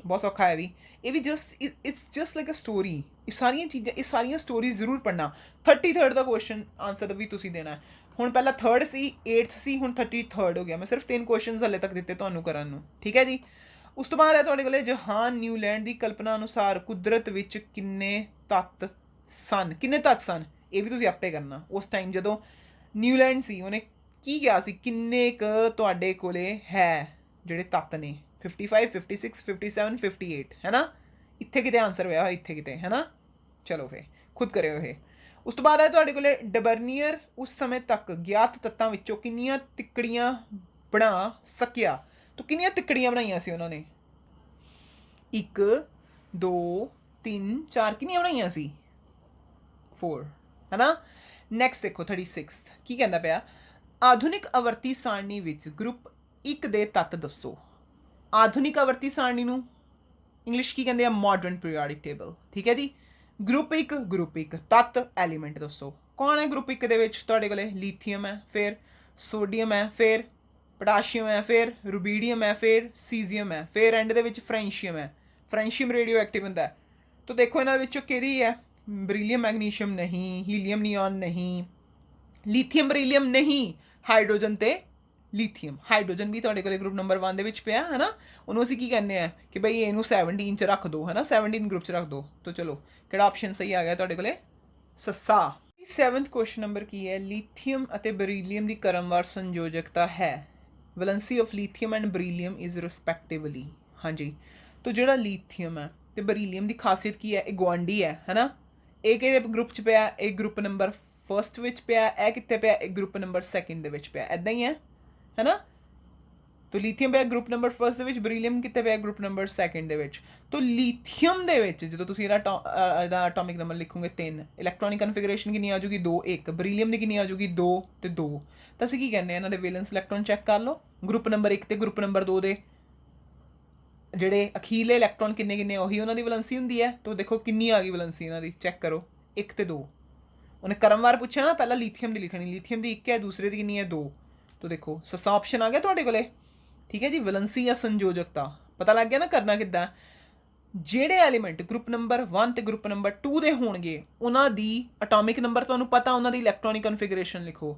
ਬਹੁਤ ਸੌਖਾ ਹੈ ਵੀ ਇਹ ਵੀ, it's just like a story. ਇਹ ਸਾਰੀਆਂ ਚੀਜ਼ਾਂ, ਇਹ ਸਾਰੀਆਂ ਸਟੋਰੀਜ਼ ਜ਼ਰੂਰ ਪੜ੍ਹਨਾ। 33 ਦਾ ਕੁਐਸਚਨ ਆਨਸਰ ਵੀ ਤੁਸੀਂ ਦੇਣਾ। ਹੁਣ ਪਹਿਲਾਂ 3rd ਸੀ, 8th ਸੀ, ਹੁਣ 33rd ਹੋ ਗਿਆ। ਮੈਂ ਸਿਰਫ 3 ਕੁਐਸਚਨਸ ਹਲੇ ਤੱਕ ਦਿੱਤੇ ਤੁਹਾਨੂੰ ਕਰਨ ਨੂੰ। ਠੀਕ ਹੈ ਜੀ, ਉਸ ਤੋਂ ਬਾਅਦ ਹੈ ਤੁਹਾਡੇ ਕੋਲੇ ਜਹਾਨ ਨਿਊਲੈਂਡ ਦੀ ਕਲਪਨਾ ਅਨੁਸਾਰ ਕੁਦਰਤ ਵਿੱਚ ਕਿੰਨੇ ਤੱਤ ਸਨ। ਕਿੰਨੇ ਤੱਤ ਸਨ ਇਹ ਵੀ ਤੁਸੀਂ ਆਪੇ ਕਰਨਾ। ਉਸ ਟਾਈਮ ਜਦੋਂ ਨਿਊਲੈਂਡ ਸੀ ਉਹਨੇ ਕੀ ਕਿਹਾ ਸੀ, ਕਿੰਨੇ ਕੁ ਤੁਹਾਡੇ ਕੋਲੇ ਹੈ ਜਿਹੜੇ ਤੱਤ ਨੇ। 55, 56, 57, 58 ਹੈ ਨਾ। ਇੱਥੇ ਕਿਤੇ ਆਨਸਰ ਹੋਇਆ, ਇੱਥੇ ਕਿਤੇ ਹੈ ਨਾ। ਚਲੋ ਫਿਰ ਖੁਦ ਕਰਿਓ ਇਹ। ਉਸ ਤੋਂ ਬਾਅਦ ਹੈ ਤੁਹਾਡੇ ਕੋਲੇ ਡਬਰਨੀਅਰ ਉਸ ਸਮੇਂ ਤੱਕ ਗਿਆਤ ਤੱਤਾਂ ਵਿੱਚੋਂ ਕਿੰਨੀਆਂ ਤਿੱਕੜੀਆਂ ਬਣਾ ਸਕਿਆ। ਤਾਂ ਕਿੰਨੀਆਂ ਤਿੱਕੜੀਆਂ ਬਣਾਈਆਂ ਸੀ ਉਹਨਾਂ ਨੇ, 1 2 3 4, ਕਿੰਨੀਆਂ ਬਣਾਈਆਂ ਸੀ, 4 ਹੈ ਨਾ। ਨੈਕਸਟ ਦੇਖੋ 36 ਕੀ ਕਹਿੰਦਾ ਪਿਆ, ਆਧੁਨਿਕ ਆਵਰਤੀ ਸਾਰਣੀ ਵਿੱਚ ਗਰੁੱਪ 1 ਦੇ ਤੱਤ ਦੱਸੋ। ਆਧੁਨਿਕ ਆਵਰਤੀ ਸਾਰਣੀ ਨੂੰ ਇੰਗਲਿਸ਼ ਕੀ ਕਹਿੰਦੇ ਆ, ਮਾਡਰਨ ਪੀਰੀਓਡਿਕ ਟੇਬਲ। ਠੀਕ ਹੈ ਜੀ, ਗਰੁੱਪ 1 ਤੱਤ ਐਲੀਮੈਂਟ ਦੱਸੋ। ਕੌਣ ਹੈ ਗਰੁੱਪ 1 ਦੇ ਵਿੱਚ, ਤੁਹਾਡੇ ਕੋਲੇ ਲੀਥੀਅਮ ਹੈ, ਫਿਰ ਸੋਡੀਅਮ ਹੈ, ਫਿਰ ਪੋਟਾਸ਼ੀਅਮ ਹੈ, ਫਿਰ ਰੂਬੀਡੀਅਮ ਹੈ, ਫਿਰ ਸੀਜ਼ੀਅਮ ਹੈ, ਫਿਰ ਐਂਡ ਦੇ ਵਿੱਚ ਫ੍ਰੈਂਸ਼ੀਅਮ ਹੈ। ਫ੍ਰੈਂਸ਼ੀਅਮ ਰੇਡੀਓ ਐਕਟਿਵ ਹੁੰਦਾ ਹੈ। ਤਾਂ ਦੇਖੋ ਇਹਨਾਂ ਵਿੱਚੋਂ ਕਿਹੜੀ ਹੈ, ਬਰੀਲੀਅਮ ਮੈਗਨੀਸ਼ੀਅਮ ਨਹੀਂ, ਹੀਲੀਅਮ ਨਿਓਨ ਨਹੀਂ, ਲੀਥੀਅਮ ਬਰੀਲੀਅਮ ਨਹੀਂ, ਹਾਈਡਰੋਜਨ ਤੇ ਲੀਥੀਅਮ। ਹਾਈਡਰੋਜਨ ਵੀ ਤੁਹਾਡੇ ਕੋਲੇ ਗਰੁੱਪ ਨੰਬਰ 1 ਦੇ ਵਿੱਚ ਪਿਆ ਹੈ ਨਾ। ਉਹਨੂੰ ਅਸੀਂ ਕੀ ਕਹਿੰਦੇ ਆ ਕਿ ਬਈ ਇਹਨੂੰ 17 'ਚ ਰੱਖ ਦਿਓ ਹੈ ਨਾ, 17 ਗਰੁੱਪ 'ਚ ਰੱਖ ਦਿਓ। ਤਾਂ ਚਲੋ ਕਿਹੜਾ ਆਪਸ਼ਨ ਸਹੀ ਆ ਗਿਆ ਤੁਹਾਡੇ ਕੋਲੇ, ਸੱਸਾ। 7th ਕੁਐਸਚਨ ਨੰਬਰ ਕੀ ਹੈ, ਲੀਥੀਅਮ ਅਤੇ ਬਰੀਲੀਅਮ ਦੀ ਕ੍ਰਮਵਾਰ ਸੰਯੋਜਕਤਾ ਹੈ। Valency of lithium and ਬਰੀਲੀਅਮ is ਰਿਸਪੈਕਟਿਵਲੀ। ਹਾਂਜੀ, ਤਾਂ ਜਿਹੜਾ ਲੀਥੀਅਮ ਹੈ ਤੇ ਬਰੀਲੀਅਮ ਦੀ ਖਾਸੀਅਤ ਕੀ ਹੈ, ਇਹ ਗੁਆਂਢੀ ਹੈ ਨਾ। ਇਹ ਕਿਹੜੇ ਗਰੁੱਪ 'ਚ ਪਿਆ, ਇਹ ਗਰੁੱਪ ਨੰਬਰ 1 ਵਿੱਚ ਪਿਆ, ਇਹ ਕਿੱਥੇ ਪਿਆ, ਇਹ ਗਰੁੱਪ ਨੰਬਰ 2 ਦੇ ਵਿੱਚ ਪਿਆ। ਇੱਦਾਂ ਹੀ ਹੈ ਨਾ। ਤਾਂ ਲੀਥੀਅਮ ਪਿਆ ਗਰੁੱਪ ਨੰਬਰ 1 ਦੇ ਵਿੱਚ, ਬਰੀਲੀਅਮ ਕਿੱਥੇ ਪਿਆ, ਗਰੁੱਪ ਨੰਬਰ 2 ਦੇ ਵਿੱਚ। ਤਾਂ ਲੀਥੀਅਮ ਦੇ ਵਿੱਚ ਜਦੋਂ ਤੁਸੀਂ ਇਹਦਾ ਐਟੋਮਿਕ ਨੰਬਰ ਲਿਖੋਗੇ 3, ਇਲੈਕਟ੍ਰੋਨਿਕ ਕਨਫੀਗਰੇਸ਼ਨ ਕਿੰਨੀ ਆ ਜਾਊਗੀ, 2 1। ਬਰੀਲੀਅਮ ਦੀ ਕਿੰਨੀ ਆ ਜਾਊਗੀ, 2 ਤੇ 2। ਤਾਂ ਅਸੀਂ ਕੀ ਕਹਿੰਦੇ ਆ, ਇਹਨਾਂ ਦੇ ਵੈਲੈਂਸ ਇਲੈਕਟ੍ਰੋਨ ਚੈੱਕ ਕਰ ਲਓ। ਗਰੁੱਪ ਨੰਬਰ 1 ਤੇ ਗਰੁੱਪ ਨੰਬਰ 2 ਦੇ ਜਿਹੜੇ ਅਖੀਰਲੇ ਇਲੈਕਟ੍ਰੋਨ ਕਿੰਨੇ ਉਹੀ ਉਹਨਾਂ ਦੀ ਵੈਲੈਂਸੀ ਹੁੰਦੀ ਹੈ। ਤਾਂ ਦੇਖੋ ਕਿੰਨੀ ਆ ਗਈ ਵੈਲੈਂਸੀ ਇਹਨਾਂ ਦੀ, ਚੈੱਕ ਕਰੋ, 1 ਤੇ 2। ਉਹਨੇ ਕ੍ਰਮਵਾਰ ਪੁੱਛਿਆ ਨਾ, ਪਹਿਲਾਂ ਲੀਥੀਅਮ ਦੀ ਲਿਖਣੀ, ਲੀਥੀਅਮ ਦੀ 1 ਹੈ, ਦੂਸਰੇ ਦੀ ਕਿੰਨੀ ਹੈ, 2। ਤਾਂ ਦੇਖੋ ਸੱਸਾ ਆਪਸ਼ਨ ਆ ਗਿਆ ਤੁਹਾਡੇ ਕੋਲੇ। ਠੀਕ ਹੈ ਜੀ, ਵੈਲੈਂਸੀ ਜਾਂ ਸੰਯੋਜਕਤਾ ਪਤਾ ਲੱਗ ਗਿਆ ਨਾ ਕਰਨਾ ਕਿੱਦਾਂ। ਜਿਹੜੇ ਐਲੀਮੈਂਟ ਗਰੁੱਪ ਨੰਬਰ 1 ਤੇ ਗਰੁੱਪ ਨੰਬਰ 2 ਦੇ ਹੋਣਗੇ ਉਹਨਾਂ ਦੀ ਐਟੋਮਿਕ ਨੰਬਰ ਤੁਹਾਨੂੰ ਪਤਾ, ਉਹਨਾਂ ਦੀ ਇਲੈਕਟ੍ਰੋਨਿਕ ਕਨਫੀਗਰੇਸ਼ਨ ਲਿਖੋ।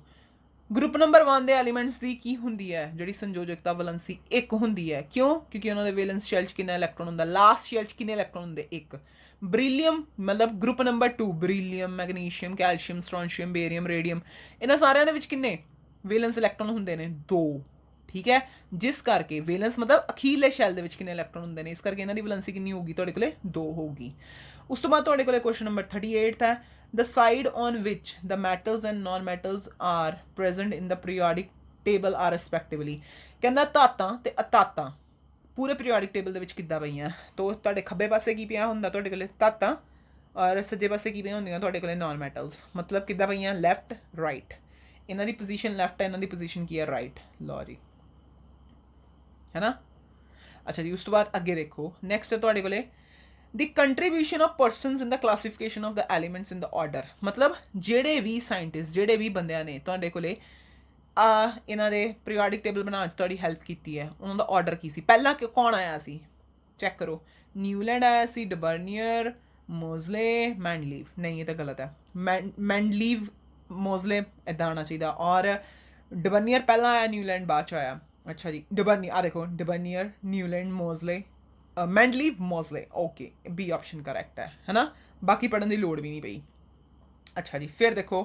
ਗਰੁੱਪ ਨੰਬਰ 1 ਦੇ ਐਲੀਮੈਂਟਸ ਦੀ ਕੀ ਹੁੰਦੀ ਹੈ, ਜਿਹੜੀ ਸੰਯੋਜਕਤਾ ਵੈਲੈਂਸੀ 1 ਹੁੰਦੀ ਹੈ। ਕਿਉਂ, ਕਿਉਂਕਿ ਉਹਨਾਂ ਦੇ ਵੈਲੈਂਸ ਸ਼ੈਲ 'ਚ ਕਿੰਨਾ ਇਲੈਕਟ੍ਰੋਨ ਹੁੰਦਾ, ਲਾਸਟ ਸ਼ੈਲ 'ਚ ਕਿੰਨੇ ਇਲੈਕਟ੍ਰੋਨ ਹੁੰਦੇ, 1। ਬਰੀਲੀਅਮ ਮਤਲਬ group number 2, beryllium, magnesium, calcium, strontium, barium, radium, ਇਹਨਾਂ ਸਾਰਿਆਂ ਦੇ ਵਿੱਚ ਕਿੰਨੇ ਵੈਲੈਂਸ ਇਲੈਕਟ੍ਰੋਨ ਹੁੰਦੇ ਨੇ, 2। ਠੀਕ ਹੈ, ਜਿਸ ਕਰਕੇ ਵੈਲੈਂਸ ਮਤਲਬ ਅਖੀਰਲੇ ਸ਼ੈਲ ਦੇ ਵਿੱਚ ਕਿੰਨੇ ਇਲੈਕਟ੍ਰੋਨ ਹੁੰਦੇ ਨੇ, ਇਸ ਕਰਕੇ ਇਹਨਾਂ ਦੀ ਵੈਲੈਂਸੀ ਕਿੰਨੀ ਹੋਊਗੀ ਤੁਹਾਡੇ ਕੋਲੇ, 2 ਹੋਊਗੀ। ਉਸ ਤੋਂ ਬਾਅਦ ਤੁਹਾਡੇ ਕੋਲੇ ਕੁਐਸਚਨ ਨੰਬਰ 38 ਹੈ, the side on which the metals and non-metals are present in the periodic table are respectively। ਕਹਿੰਦਾ ਧਾਤਾਂ ਤੇ ਅਧਾਤਾਂ ਪੂਰੇ ਪੀਰੀਓਡਿਕ ਟੇਬਲ ਦੇ ਵਿੱਚ ਕਿੱਦਾਂ ਪਈਆਂ। ਤਾਂ ਤੁਹਾਡੇ ਖੱਬੇ ਪਾਸੇ ਕੀ ਪਿਆ ਹੁੰਦਾ ਤੁਹਾਡੇ ਕੋਲੇ, ਧਾਤਾਂ, ਔਰ ਸੱਜੇ ਪਾਸੇ ਕੀ ਪਈਆਂ ਹੁੰਦੀਆਂ ਤੁਹਾਡੇ ਕੋਲੇ, ਨਾਨ ਮੈਟਲਸ। ਮਤਲਬ ਕਿੱਦਾਂ ਪਈਆਂ, ਲੈਫਟ ਰਾਈਟ। ਇਹਨਾਂ ਦੀ ਪੋਜੀਸ਼ਨ ਲੈਫਟ ਹੈ, ਇਹਨਾਂ ਦੀ ਪੋਜੀਸ਼ਨ ਕੀ ਹੈ, ਰਾਈਟ। ਲਓ ਜੀ, ਹੈ ਨਾ। ਅੱਛਾ ਜੀ, ਉਸ ਤੋਂ ਬਾਅਦ ਅੱਗੇ ਦੇਖੋ, ਨੈਕਸਟ ਹੈ ਤੁਹਾਡੇ ਕੋਲੇ the contribution of persons in the classification of the elements in the order। ਮਤਲਬ ਜਿਹੜੇ ਵੀ ਸਾਇੰਟਿਸਟ, ਜਿਹੜੇ ਵੀ ਬੰਦਿਆਂ ਨੇ ਤੁਹਾਡੇ ਕੋਲੇ ਇਹਨਾਂ ਦੇ ਪੀਰੀਓਡਿਕ ਟੇਬਲ ਬਣਾਉਣ 'ਚ ਤੁਹਾਡੀ ਹੈਲਪ ਕੀਤੀ ਹੈ, ਉਹਨਾਂ ਦਾ ਆਰਡਰ ਕੀ ਸੀ? ਪਹਿਲਾਂ ਕੌਣ ਆਇਆ ਸੀ? ਚੈੱਕ ਕਰੋ। ਨਿਊਲੈਂਡ ਆਇਆ ਸੀ, ਡਬਰਨੀਅਰ, ਮੋਜ਼ਲੇ, ਮੈਂਡਲੀਵ। ਨਹੀਂ, ਇਹ ਤਾਂ ਗਲਤ ਹੈ। ਮੈਂਡਲੀਵ, ਮੋਜ਼ਲੇ ਇੱਦਾਂ ਆਉਣਾ ਚਾਹੀਦਾ। ਔਰ ਡਬਰਨੀਅਰ ਪਹਿਲਾਂ ਆਇਆ, ਨਿਊਲੈਂਡ ਬਾਅਦ 'ਚ ਆਇਆ। ਅੱਛਾ ਜੀ, ਡਬਰਨੀਅਰ, ਆ ਦੇਖੋ, ਡਬਰਨੀਅਰ, ਨਿਊਲੈਂਡ, ਮੋਜ਼ਲੇ, ਮੈਂਡਲੀਵ, ਮੋਜ਼ਲੇ। ਓਕੇ, ਬੀ ਆਪਸ਼ਨ ਕਰੈਕਟ ਹੈ ਨਾ। ਬਾਕੀ ਪੜ੍ਹਨ ਦੀ ਲੋੜ ਵੀ ਨਹੀਂ ਪਈ। ਅੱਛਾ ਜੀ, ਫਿਰ ਦੇਖੋ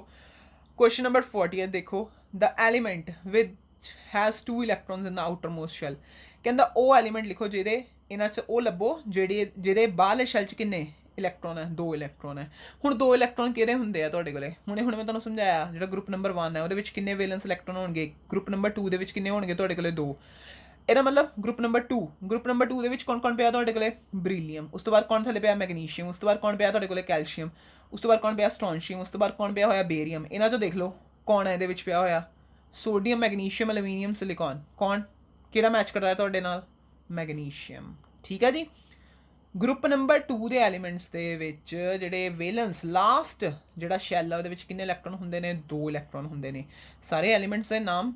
ਕੁਐਸਚਨ ਨੰਬਰ 40 ਦੇਖੋ। The element which has 2 electrons in the outer most shell. ਕਹਿੰਦਾ ਉਹ ਐਲੀਮੈਂਟ ਲਿਖੋ ਜਿਹਦੇ ਇਹਨਾਂ 'ਚ ਉਹ ਲੱਭੋ ਜਿਹਦੇ ਬਾਹਰਲੇ ਸ਼ੈਲ 'ਚ ਕਿੰਨੇ ਇਲੈਕਟ੍ਰੋਨ ਹੈ? 2 ਇਲੈਕਟ੍ਰੋਨ ਹੈ। ਹੁਣ 2 ਇਲੈਕਟ੍ਰੋਨ ਕਿਹਦੇ ਹੁੰਦੇ ਆ ਤੁਹਾਡੇ ਕੋਲੇ? ਹੁਣੇ ਮੈਂ ਤੁਹਾਨੂੰ ਸਮਝਾਇਆ, ਜਿਹੜਾ ਗਰੁੱਪ ਨੰਬਰ 1 ਹੈ ਉਹਦੇ ਵਿੱਚ ਕਿੰਨੇ ਵੈਲੈਂਸ ਇਲੈਕਟ੍ਰੋਨ ਹੋਣਗੇ? ਗਰੁੱਪ ਨੰਬਰ 2 ਦੇ ਵਿੱਚ ਕਿੰਨੇ ਹੋਣਗੇ ਤੁਹਾਡੇ ਕੋਲੇ? 2। ਇਹਦਾ ਮਤਲਬ ਗਰੁੱਪ ਨੰਬਰ 2 ਦੇ ਵਿੱਚ ਕੌਣ ਪਿਆ ਤੁਹਾਡੇ ਕੋਲੇ? ਬਰੀਲੀਅਮ। ਉਸ ਤੋਂ ਬਾਅਦ ਕੌਣ ਥੱਲੇ ਪਿਆ? ਮੈਗਨੀਸ਼ੀਅਮ। ਉਸ ਤੋਂ ਬਾਅਦ ਕੌਣ ਪਿਆ ਤੁਹਾਡੇ ਕੋਲੇ? ਕੈਲਸ਼ੀਅਮ। ਉਸ ਤੋਂ ਬਾਅਦ ਕੌਣ ਪਿਆ? ਸਟ੍ਰੋਂਸ਼ੀਅਮ। ਉਸ ਤੋਂ ਬਾਅਦ ਕੌਣ ਪਿਆ ਹੋਇਆ? ਬੇਰੀਅਮ। ਇਹਨਾਂ 'ਚੋਂ ਦੇਖ ਲਓ ਕੌਣ ਹੈ ਇਹਦੇ ਵਿੱਚ ਪਿਆ ਹੋਇਆ? Sodium, magnesium, aluminium, silicon. ਕੌਣ ਕਿਹੜਾ ਮੈਚ ਕਰ ਰਿਹਾ ਤੁਹਾਡੇ ਨਾਲ? ਮੈਗਨੀਸ਼ੀਅਮ। ਠੀਕ ਹੈ ਜੀ। ਗਰੁੱਪ ਨੰਬਰ 2 ਦੇ ਐਲੀਮੈਂਟਸ ਦੇ ਵਿੱਚ ਜਿਹੜੇ ਵੈਲੈਂਸ ਲਾਸਟ ਜਿਹੜਾ ਸ਼ੈਲ ਆ ਉਹਦੇ ਵਿੱਚ ਕਿੰਨੇ ਇਲੈਕਟ੍ਰੋਨ ਹੁੰਦੇ ਨੇ? 2 ਇਲੈਕਟ੍ਰੋਨ ਹੁੰਦੇ ਨੇ। ਸਾਰੇ ਐਲੀਮੈਂਟਸ ਦੇ ਨਾਮ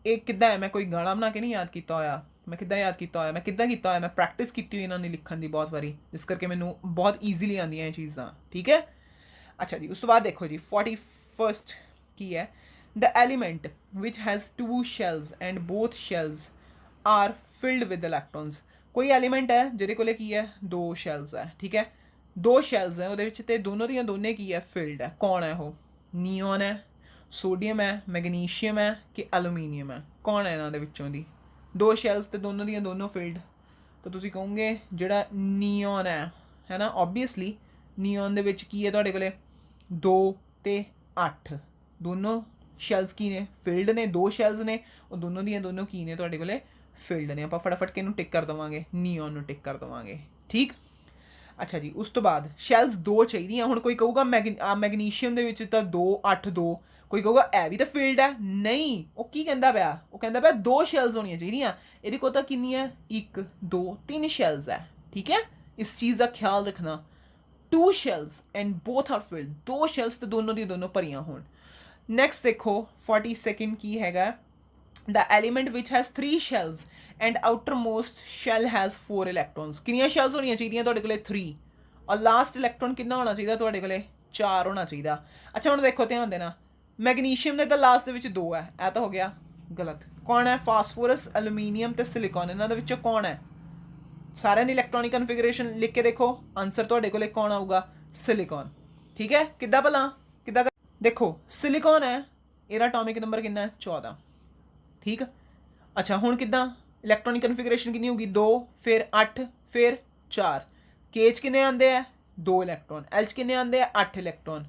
ਇਹ ਕਿੱਦਾਂ ਹੈ? ਮੈਂ ਕੋਈ ਗਾਣਾ ਬਣਾ ਕੇ ਨਹੀਂ ਯਾਦ ਕੀਤਾ ਹੋਇਆ। ਮੈਂ ਕਿੱਦਾਂ ਯਾਦ ਕੀਤਾ ਹੋਇਆ? ਮੈਂ ਕਿੱਦਾਂ ਕੀਤਾ ਹੋਇਆ? ਮੈਂ ਪ੍ਰੈਕਟਿਸ ਕੀਤੀ ਹੋਈ ਇਹਨਾਂ ਨੇ ਲਿਖਣ ਦੀ ਬਹੁਤ ਵਾਰੀ, ਜਿਸ ਕਰਕੇ ਮੈਨੂੰ ਬਹੁਤ ਈਜ਼ੀਲੀ ਆਉਂਦੀਆਂ ਇਹ ਚੀਜ਼ਾਂ। ਠੀਕ ਹੈ। ਅੱਛਾ ਜੀ, ਉਸ ਤੋਂ ਬਾਅਦ ਦੇਖੋ ਜੀ 41st ਕੀ ਹੈ? The element which has 2 shells and both shells are filled with electrons. ਕੋਈ ਐਲੀਮੈਂਟ ਹੈ ਜਿਹਦੇ ਕੋਲੇ ਕੀ ਹੈ? 2 ਸ਼ੈਲਸ ਹੈ। ਠੀਕ ਹੈ, 2 ਸ਼ੈਲਸ ਹੈ ਉਹਦੇ ਵਿੱਚ, ਤੇ ਦੋਨੋਂ ਦੀਆਂ ਦੋਨੇ ਕੀ ਹੈ? ਫਿਲਡ ਹੈ। ਕੌਣ ਹੈ ਉਹ? ਨਿਓਨ ਹੈ, ਸੋਡੀਅਮ ਹੈ, ਮੈਗਨੀਸ਼ੀਅਮ ਹੈ ਕਿ ਐਲੂਮੀਨੀਅਮ ਹੈ? ਕੌਣ ਹੈ ਇਹਨਾਂ ਦੇ ਵਿੱਚੋਂ ਦੀ? 2 ਸ਼ੈਲਸ ਤੇ ਦੋਨੋਂ ਦੀਆਂ ਦੋਨੋਂ ਫਿਲਡ। ਤਾਂ ਤੁਸੀਂ ਕਹੋਗੇ ਜਿਹੜਾ ਨਿਓਨ ਹੈ ਨਾ। ਓਬਵੀਅਸਲੀ ਨਿਓਨ ਦੇ ਵਿੱਚ ਕੀ ਹੈ ਤੁਹਾਡੇ ਕੋਲੇ? 2 ਤੇ 8 ਦੋਨੋਂ ਸ਼ੈਲਸ ਕੀ ਨੇ? ਫਿਲਡ ਨੇ। 2 ਸ਼ੈਲਸ ਨੇ, ਉਹ ਦੋਨੋਂ ਦੀਆਂ ਦੋਨੋਂ ਕੀ ਨੇ ਤੁਹਾਡੇ ਕੋਲੇ? ਫਿਲਡ ਨੇ। ਆਪਾਂ ਫਟਾਫਟ ਕਿਹਨੂੰ ਟਿਕ ਕਰ ਦੇਵਾਂਗੇ? ਨਿਓਨ ਨੂੰ ਟਿਕ ਕਰ ਦੇਵਾਂਗੇ। ਠੀਕ। ਅੱਛਾ ਜੀ, ਉਸ ਤੋਂ ਬਾਅਦ ਸ਼ੈਲਸ 2 ਚਾਹੀਦੀਆਂ। ਹੁਣ ਕੋਈ ਕਹੂਗਾ ਮੈਗਨੀਸ਼ੀਅਮ ਦੇ ਵਿੱਚ ਤਾਂ 2, 8, 2। ਕੋਈ ਕਹੂਗਾ ਇਹ ਵੀ ਤਾਂ ਫੀਲਡ ਹੈ। ਨਹੀਂ, ਉਹ ਕੀ ਕਹਿੰਦਾ ਪਿਆ? ਉਹ ਕਹਿੰਦਾ ਪਿਆ 2 ਸ਼ੈਲਸ ਹੋਣੀਆਂ ਚਾਹੀਦੀਆਂ। ਇਹਦੇ ਕੋਲ ਤਾਂ ਕਿੰਨੀਆਂ? 1, 2, 3 ਸ਼ੈਲਸ ਹੈ। ਠੀਕ ਹੈ, ਇਸ ਚੀਜ਼ ਦਾ ਖਿਆਲ ਰੱਖਣਾ। 2 shells and both are filled. 2 shells ਤੇ ਦੋਨੋਂ ਦੀ ਦੋਨੋਂ ਭਰੀਆਂ ਹੋਣ। ਨੈਕਸਟ ਦੇਖੋ 42nd ਕੀ ਹੈਗਾ? The element which has 3 shells and outermost shell has 4 electrons। ਕਿੰਨੀਆਂ ਸ਼ੈਲਸ ਹੋਣੀਆਂ ਚਾਹੀਦੀਆਂ ਤੁਹਾਡੇ ਕੋਲੇ? 3। ਔਰ ਲਾਸਟ ਇਲੈਕਟ੍ਰੋਨ ਕਿੰਨਾ ਹੋਣਾ ਚਾਹੀਦਾ ਤੁਹਾਡੇ ਕੋਲੇ? 4 ਹੋਣਾ ਚਾਹੀਦਾ। ਅੱਛਾ, ਹੁਣ ਦੇਖੋ ਧਿਆਨ ਦੇਣਾ। ਮੈਗਨੀਸ਼ੀਅਮ ਦੇ ਤਾਂ ਲਾਸਟ ਦੇ ਵਿੱਚ 2 ਹੈ। ਇਹ ਤਾਂ ਹੋ ਗਿਆ ਗਲਤ। ਕੌਣ ਹੈ? ਫਾਸਫੋਰਸ, ਐਲੂਮੀਨੀਅਮ ਤੇ ਸਿਲੀਕॉन। ਇਹਨਾਂ ਦੇ ਵਿੱਚੋਂ ਕੌਣ ਹੈ? ਸਾਰਿਆਂ ਦੀ ਇਲੈਕਟ੍ਰੋਨਿਕ ਕਨਫੀਗਰੇਸ਼ਨ ਲਿਖ ਕੇ ਦੇਖੋ, ਆਨਸਰ ਤੁਹਾਡੇ ਕੋਲੇ ਕੌਣ ਆਊਗਾ? ਸਿਲੀਕॉन। ਠੀਕ ਹੈ, ਕਿੱਦਾਂ ਭਲਾ? ਕਿੱਦਾਂ? ਦੇਖੋ ਸਿਲੀਕॉन ਹੈ, ਇਹਦਾ ਐਟੋਮਿਕ ਨੰਬਰ ਕਿੰਨਾ ਹੈ? 14। ਠੀਕ। ਅੱਛਾ, ਹੁਣ ਕਿੱਦਾਂ? ਇਲੈਕਟ੍ਰੋਨਿਕ ਕਨਫੀਗਰੇਸ਼ਨ ਕਿੰਨੀ ਹੋਊਗੀ? 2, ਫਿਰ 8, ਫਿਰ 4। ਕੇ 'ਚ ਕਿੰਨੇ ਆਉਂਦੇ ਆ? 2 ਇਲੈਕਟ੍ਰੋਨ। ਐਲ 'ਚ ਕਿੰਨੇ ਆਉਂਦੇ ਆ? 8 ਇਲੈਕਟ੍ਰੋਨ।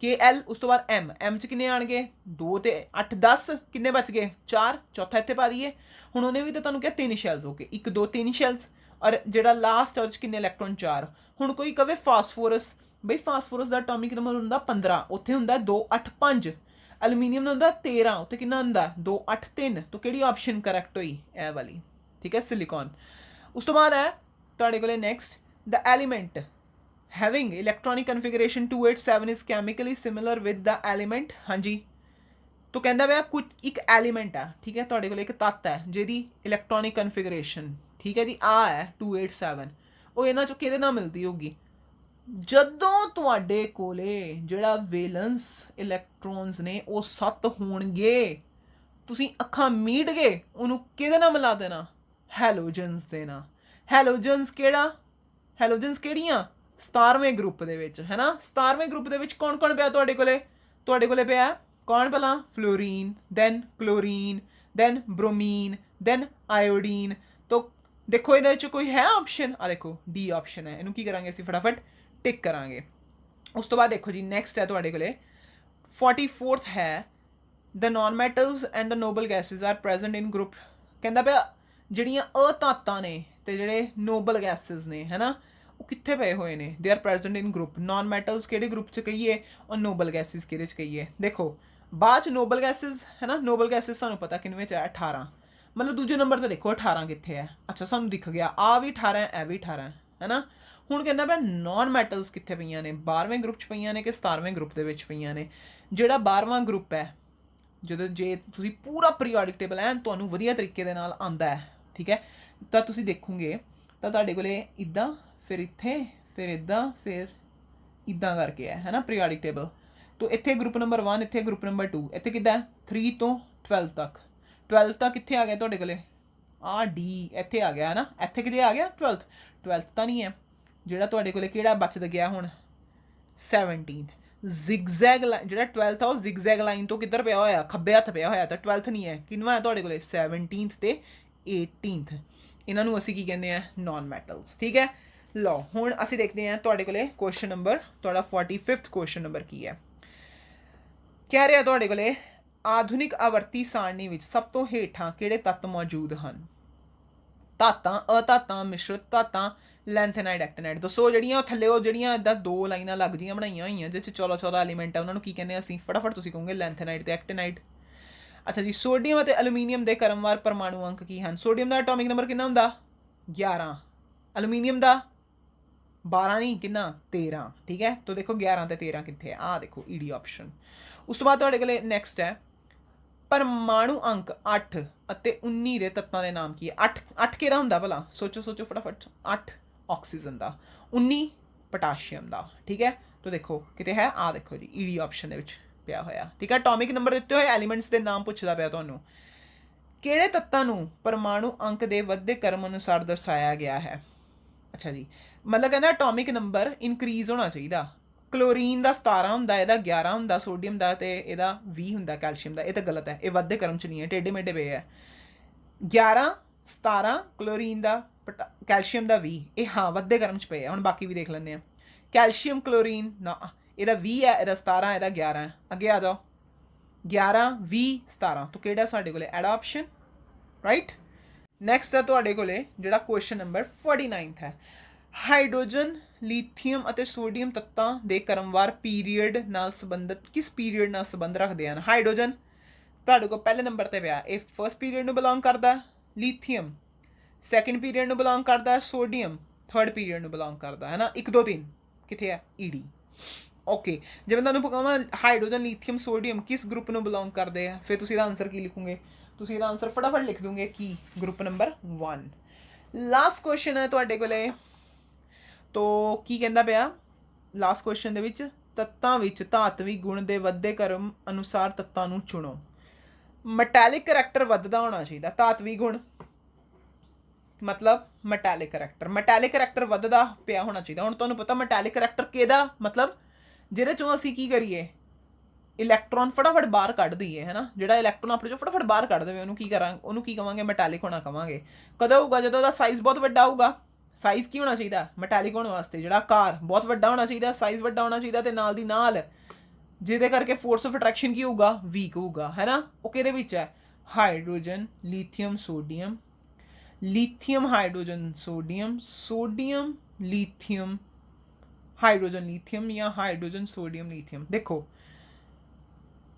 ਕੇ ਐਲ, ਉਸ ਤੋਂ ਬਾਅਦ ਐਮ 'ਚ ਕਿੰਨੇ ਆਣਗੇ? 2 ਤੇ 8, 10। ਕਿੰਨੇ ਬਚ ਗਏ? 4। ਚੌਥਾ ਇੱਥੇ ਪਾ ਦਈਏ। ਹੁਣ ਉਹਨੇ ਵੀ ਤਾਂ ਤੁਹਾਨੂੰ ਕਿਹਾ 3 ਸ਼ੈਲਸ ਹੋ ਗਏ। 1, 2, 3 ਸ਼ੈਲਸ। ਔਰ ਜਿਹੜਾ ਲਾਸਟ ਉਹਦੇ 'ਚ ਕਿੰਨੇ ਇਲੈਕਟ੍ਰੋਨ? 4। ਹੁਣ ਕੋਈ ਕਵੇ ਫਾਸਫੋਰਸ, ਬਈ ਫਾਸਫੋਰਸ ਦਾ ਐਟੋਮਿਕ ਨੰਬਰ ਹੁੰਦਾ 15, ਉੱਥੇ ਹੁੰਦਾ 2, 8, 5। ਐਲੂਮੀਨੀਅਮ ਦਾ ਹੁੰਦਾ 13, ਉੱਥੇ ਕਿੰਨਾ ਹੁੰਦਾ? 2, 8, 3। ਤਾਂ ਕਿਹੜੀ ਆਪਸ਼ਨ ਕਰੈਕਟ ਹੋਈ? ਇਹ ਵਾਲੀ। ਠੀਕ ਹੈ, ਸਿਲੀਕॉन। ਉਸ ਤੋਂ ਬਾਅਦ ਹੈ ਤੁਹਾਡੇ ਕੋਲੇ next, the element having electronic configuration 287 is chemically similar with the element. ਹਾਂਜੀ, तो कहता पाया कुछ एक एलीमेंट है। ठीक है, तुहाडे कोल एक तत्त है जिहदी इलैक्ट्रॉनिक कन्फिगरेशन ठीक है जी आ है 287। वो इन्हां चों किहदे नाल मिलदी होगी? जदों तुहाडे कोले जिहड़ा वैलेंस इलैक्ट्रॉन्स ने वो 7 होणगे, तुसीं अखां मीट गए उहनूं किहदे नाल मिला देना? हैलोजन्स दे नाल। हैलोजन्स किहड़ा? हैलोजन्स किहड़ियां? 17वें ग्रुप दे विच है ना। 17वें ग्रुप दे विच कौन कौन पिया तुहाडे कोले? तुहाडे कोले पिया कौन भला? Fluorine, then chlorine, then bromine, then iodine. तो देखो इन्हां च कोई है ऑप्शन? आ देखो डी ऑप्शन है। इनू की करांगे असीं फटाफट टिक करांगे। उस तो बाद देखो जी नेक्स्ट है तुहाडे कोले 44th है the non metals and the noble gases are present in group. कहंदा पिया जिहड़ियां अधातां ने ते जिहड़े नोबल गैसेज ने है ना, वो कित्थे पए होए ने? They are present in group. Non metals किहड़े ग्रुप च कहिए और नोबल गैसेज किहड़े च कहिए? देखो बाद नोबल गैसेज है ना, नोबल गैसेज तुहानूं पता किनवें च है? 18। मतलब दूजे नंबर ते देखो 18 कित्थे है? अच्छा सानूं दिख गया आ भी 18 है, ए भी 18 है ना। हुण कहना पिया नॉन मैटल्स कित्थे पईयां ने? 12वें ग्रुप च पईयां ने कि 17वें ग्रुप दे विच पईयां ने? जिहड़ा 12वां ग्रुप है ਜਦੋਂ ਜੇ ਤੁਸੀਂ ਪੂਰਾ ਪੀਰੀਓਡਿਕ ਟੇਬਲ ਐਨ ਤੁਹਾਨੂੰ ਵਧੀਆ ਤਰੀਕੇ ਦੇ ਨਾਲ ਆਉਂਦਾ ਹੈ, ਠੀਕ ਹੈ, ਤਾਂ ਤੁਸੀਂ ਦੇਖੋਗੇ ਤਾਂ ਤੁਹਾਡੇ ਕੋਲੇ ਇੱਦਾਂ, ਫਿਰ ਇੱਥੇ, ਫਿਰ ਇੱਦਾਂ, ਫਿਰ ਇੱਦਾਂ ਕਰਕੇ ਹੈ ਨਾ ਪੀਰੀਓਡਿਕ ਟੇਬਲ। ਤੋ ਇੱਥੇ ਗਰੁੱਪ ਨੰਬਰ 1, ਇੱਥੇ ਗਰੁੱਪ ਨੰਬਰ 2, ਇੱਥੇ ਕਿੱਦਾਂ 3 ਤੋਂ 12 ਤੱਕ। 12 ਤੱਕ ਕਿੱਥੇ ਆ ਗਿਆ ਤੁਹਾਡੇ ਕੋਲੇ? ਆ ਡੀ ਇੱਥੇ ਆ ਗਿਆ ਹੈ ਨਾ, ਇੱਥੇ ਕਿਤੇ ਆ ਗਿਆ 12th ਤਾਂ ਨਹੀਂ ਹੈ। ਜਿਹੜਾ ਤੁਹਾਡੇ ਕੋਲੇ ਕਿਹੜਾ ਬਚਦਾ ਗਿਆ ਹੁਣ? 17th। ਜ਼ਿਗਜ਼ੈਗ ਜਿਹੜਾ 12th ਆ ਉਹ ਜ਼ਿਗਜ਼ੈਗ ਲਾਈਨ ਤੋਂ ਕਿੱਧਰ ਪਿਆ ਹੋਇਆ? ਖੱਬੇ ਹੱਥ ਪਿਆ ਹੋਇਆ, ਤਾਂ 12th ਨਹੀਂ ਹੈ। ਕਿੰਨਵਾਂ ਹੈ ਤੁਹਾਡੇ ਕੋਲੇ? 17th ਤੇ 18th। ਇਹਨਾਂ ਨੂੰ ਅਸੀਂ ਕੀ ਕਹਿੰਦੇ ਆ? ਨੌਨ ਮੈਟਲਸ, ਠੀਕ ਹੈ। ਲਓ ਹੁਣ ਅਸੀਂ ਦੇਖਦੇ ਹਾਂ ਤੁਹਾਡੇ ਕੋਲੇ ਕੁਐਸਚਨ ਨੰਬਰ ਤੁਹਾਡਾ 45th ਕੁਐਸਚਨ ਨੰਬਰ ਕੀ ਹੈ। ਕਹਿ ਰਿਹਾ ਤੁਹਾਡੇ ਕੋਲੇ ਆਧੁਨਿਕ ਆਵਰਤੀ ਸਾਰਣੀ ਵਿੱਚ ਸਭ ਤੋਂ ਹੇਠਾਂ ਕਿਹੜੇ ਤੱਤ ਮੌਜੂਦ ਹਨ? ਧਾਤਾਂ, ਅਧਾਤਾਂ, ਮਿਸ਼ਰਤ ਧਾਤਾਂ, ਲੈਂਥੇਨਾਈਡ, ਐਕਟੀਨਾਈਡ। ਦੱਸੋ ਜਿਹੜੀਆਂ ਥੱਲੇ ਉਹ ਜਿਹੜੀਆਂ ਇੱਦਾਂ 2 ਲਾਈਨਾਂ ਲੱਗ ਜੀਆਂ ਬਣਾਈਆਂ ਹੋਈਆਂ ਜਿਹਦੇ 'ਚ 14 ਐਲੀਮੈਂਟ ਆ, ਉਹਨਾਂ ਨੂੰ ਕੀ ਕਹਿੰਦੇ ਅਸੀਂ? ਫਟਾਫਟ ਤੁਸੀਂ ਕਹੋਗੇ ਲੈਂਥੇਨਾਈਡ ਤੇ ਐਕਟੀਨਾਈਡ। ਅੱਛਾ ਜੀ, ਸੋਡੀਅਮ ਅਤੇ ਐਲੂਮੀਨੀਅਮ ਦੇ ਕ੍ਰਮਵਾਰ ਪਰਮਾਣੂ ਅੰਕ ਕੀ ਹਨ? ਸੋਡੀਅਮ ਦਾ ਐਟੋਮਿਕ ਨੰਬਰ ਕਿੰਨਾ ਹੁੰਦਾ? 11। ਐਲੂਮੀਨੀਅਮ ਦਾ 12 ਨਹੀਂ, ਕਿੰਨਾ? 13, ਠੀਕ ਹੈ। ਤਾਂ ਦੇਖੋ 11 ਤੇ 13 ਕਿੱਥੇ ਹੈ? ਆਹ ਦੇਖੋ ਈਡੀ ਆਪਸ਼ਨ। ਉਸ ਤੋਂ ਬਾਅਦ ਤੁਹਾਡੇ ਕੋਲੇ ਨੈਕਸਟ ਹੈ ਪਰਮਾਣੂ ਅੰਕ 8 ਅਤੇ 19 ਦੇ ਤੱਤਾਂ ਦੇ ਨਾਮ ਕੀ ਹੈ? 8 ਕਿਹੜਾ ਹੁੰਦਾ ਭਲਾ? ਸੋਚੋ ਫਟਾਫਟ। 8 ਆਕਸੀਜਨ ਦਾ, 19 ਪੋਟਾਸ਼ੀਅਮ ਦਾ, ਠੀਕ ਹੈ। ਤਾਂ ਦੇਖੋ ਕਿਤੇ ਹੈ, ਆਹ ਦੇਖੋ ਜੀ ਈਡੀ ਆਪਸ਼ਨ ਦੇ ਵਿੱਚ ਪਿਆ ਹੋਇਆ, ਠੀਕ ਹੈ। ਐਟੋਮਿਕ ਨੰਬਰ ਦਿੱਤੇ ਹੋਏ, ਐਲੀਮੈਂਟਸ ਦੇ ਨਾਮ ਪੁੱਛਦਾ ਪਿਆ ਤੁਹਾਨੂੰ। ਕਿਹੜੇ ਤੱਤਾਂ ਨੂੰ ਪਰਮਾਣੂ ਅੰਕ ਦੇ ਵੱਧਦੇ ਕ੍ਰਮ ਅਨੁਸਾਰ ਦਰਸਾਇਆ ਗਿਆ ਹੈ? ਅੱਛਾ ਜੀ, ਮਤਲਬ ਕਹਿੰਦਾ ਐਟੋਮਿਕ ਨੰਬਰ ਇਨਕਰੀਜ਼ ਹੋਣਾ ਚਾਹੀਦਾ। ਕਲੋਰੀਨ ਦਾ 17 ਹੁੰਦਾ, ਇਹਦਾ 11 ਹੁੰਦਾ, ਸੋਡੀਅਮ ਦਾ ਤੇ ਇਹਦਾ 20 ਹੁੰਦਾ, ਕੈਲਸ਼ੀਅਮ ਦਾ। ਇਹ ਤਾਂ ਗਲਤ ਹੈ, ਇਹ ਵੱਧਦੇ ਕ੍ਰਮ 'ਚ ਨਹੀਂ ਹੈ, ਟੇਢੇ ਮੇਢੇ ਪਏ ਹੈ। 11 17 ਕਲੋਰੀਨ ਦਾ, ਕੈਲਸ਼ੀਅਮ ਦਾ 20, ਇਹ ਹਾਂ ਵੱਧਦੇ ਕ੍ਰਮ 'ਚ ਪਏ ਆ। ਹੁਣ ਬਾਕੀ ਵੀ ਦੇਖ ਲੈਂਦੇ ਹਾਂ। ਕੈਲਸ਼ੀਅਮ ਕਲੋਰੀਨ ਨਾ, ਇਹਦਾ 20 ਹੈ, ਇਹਦਾ 17, ਇਹਦਾ 11 ਹੈ। ਅੱਗੇ ਆ ਜਾਓ, 11 20 17, ਤਾਂ ਕਿਹੜਾ ਸਾਡੇ ਕੋਲੇ? Add option, right. ਨੈਕਸਟ ਹੈ ਤੁਹਾਡੇ ਕੋਲੇ ਜਿਹੜਾ ਕੁਐਸਚਨ ਨੰਬਰ 49th ਹੈ। ਹਾਈਡਰੋਜਨ, ਲੀਥੀਅਮ ਅਤੇ ਸੋਡੀਅਮ ਤੱਤਾਂ ਦੇ ਕ੍ਰਮਵਾਰ ਪੀਰੀਅਡ ਨਾਲ ਸੰਬੰਧਿਤ ਕਿਸ ਪੀਰੀਅਡ ਨਾਲ ਸੰਬੰਧ ਰੱਖਦੇ ਹਨ? ਹਾਈਡਰੋਜਨ ਤੁਹਾਡੇ ਕੋਲ ਪਹਿਲੇ ਨੰਬਰ ਤੇ ਪਿਆ, ਇਹ ਫਰਸਟ ਪੀਰੀਅਡ ਨੂੰ ਬਿਲੋਂਗ ਕਰਦਾ। ਲੀਥੀਅਮ ਸੈਕਿੰਡ ਪੀਰੀਅਡ ਨੂੰ ਬਿਲੋਂਗ ਕਰਦਾ। ਸੋਡੀਅਮ ਥਰਡ ਪੀਰੀਅਡ ਨੂੰ ਬਿਲੋਂਗ ਕਰਦਾ, ਹੈ ਨਾ। 1 2 3 ਕਿੱਥੇ ਹੈ? ਈਡੀ। ਓਕੇ, ਜੇ ਮੈਂ ਤੁਹਾਨੂੰ ਕਹਾਂ ਹਾਈਡਰੋਜਨ, ਲੀਥੀਅਮ, ਸੋਡੀਅਮ ਕਿਸ ਗਰੁੱਪ ਨੂੰ ਬਿਲੋਂਗ ਕਰਦੇ ਆ, ਫਿਰ ਤੁਸੀਂ ਇਹਦਾ ਆਨਸਰ ਕੀ ਲਿਖੋਗੇ? ਤੁਸੀਂ ਇਹਦਾ ਆਨਸਰ ਫਟਾਫਟ ਲਿਖ ਦੋਗੇ ਕੀ? Group number 1। ਲਾਸਟ ਕੁਐਸਚਨ ਹੈ ਤੁਹਾਡੇ ਕੋਲੇ। ਤੋ ਕੀ ਕਹਿੰਦਾ ਪਿਆ ਲਾਸਟ ਕੁਐਸਚਨ ਦੇ ਵਿੱਚ? ਤੱਤਾਂ ਵਿੱਚ ਧਾਤਵੀ ਗੁਣ ਦੇ ਵੱਧਦੇ ਕ੍ਰਮ ਅਨੁਸਾਰ ਤੱਤਾਂ ਨੂੰ ਚੁਣੋ। ਮੈਟੈਲਿਕ ਕਰੈਕਟਰ ਵੱਧਦਾ ਹੋਣਾ ਚਾਹੀਦਾ। ਧਾਤਵੀ ਗੁਣ ਮਤਲਬ ਮੈਟੈਲਿਕ ਕਰੈਕਟਰ ਵੱਧਦਾ ਪਿਆ ਹੋਣਾ ਚਾਹੀਦਾ। ਹੁਣ ਤੁਹਾਨੂੰ ਪਤਾ ਮੈਟੈਲਿਕ ਕਰੈਕਟਰ ਕਿਹਦਾ ਮਤਲਬ? ਜਿਹਦੇ ਚੋਂ ਅਸੀਂ ਕੀ ਕਰੀਏ? ਇਲੈਕਟ੍ਰੋਨ ਫਟਾਫਟ ਬਾਹਰ ਕੱਢ ਦਈਏ, ਹੈ ਨਾ। ਜਿਹੜਾ ਇਲੈਕਟ੍ਰੋਨ ਆਪਣੇ ਚੋਂ ਫਟਾਫਟ ਬਾਹਰ ਕੱਢ ਦੇਵੇ ਉਹਨੂੰ ਕੀ ਕਰਾਂਗੇ? ਉਹਨੂੰ ਕੀ ਕਵਾਂਗੇ? ਮੈਟੈਲਿਕ ਹੋਣਾ ਕਵਾਂਗੇ। ਕਦੋਂ ਹੋਊਗਾ? ਜਦੋਂ ਉਹਦਾ ਸਾਈਜ਼ ਬਹੁਤ ਵੱਡਾ ਹੋਊਗਾ। ਸਾਈਜ਼ ਕੀ ਹੋਣਾ ਚਾਹੀਦਾ ਮੈਟੈਲਿਕ ਹੋਣ ਵਾਸਤੇ? ਜਿਹੜਾ ਆਕਾਰ ਬਹੁਤ ਵੱਡਾ ਹੋਣਾ ਚਾਹੀਦਾ, ਸਾਈਜ਼ ਵੱਡਾ ਹੋਣਾ ਚਾਹੀਦਾ, ਤੇ ਨਾਲ ਦੀ ਨਾਲ ਜਿਹਦੇ ਕਰਕੇ ਫੋਰਸ ਆਫ ਅਟਰੈਕਸ਼ਨ ਕੀ ਹੋਊਗਾ? ਵੀਕ ਹੋਊਗਾ, ਹੈ ਨਾ। ਉਹ ਕਿਹਦੇ ਵਿੱਚ ਹੈ? Hydrogen, lithium, sodium, lithium, hydrogen, sodium, sodium, lithium, hydrogen, lithium, ਜਾਂ ਹਾਈਡਰੋਜਨ, ਸੋਡੀਅਮ, ਲੀਥੀਅਮ। ਦੇਖੋ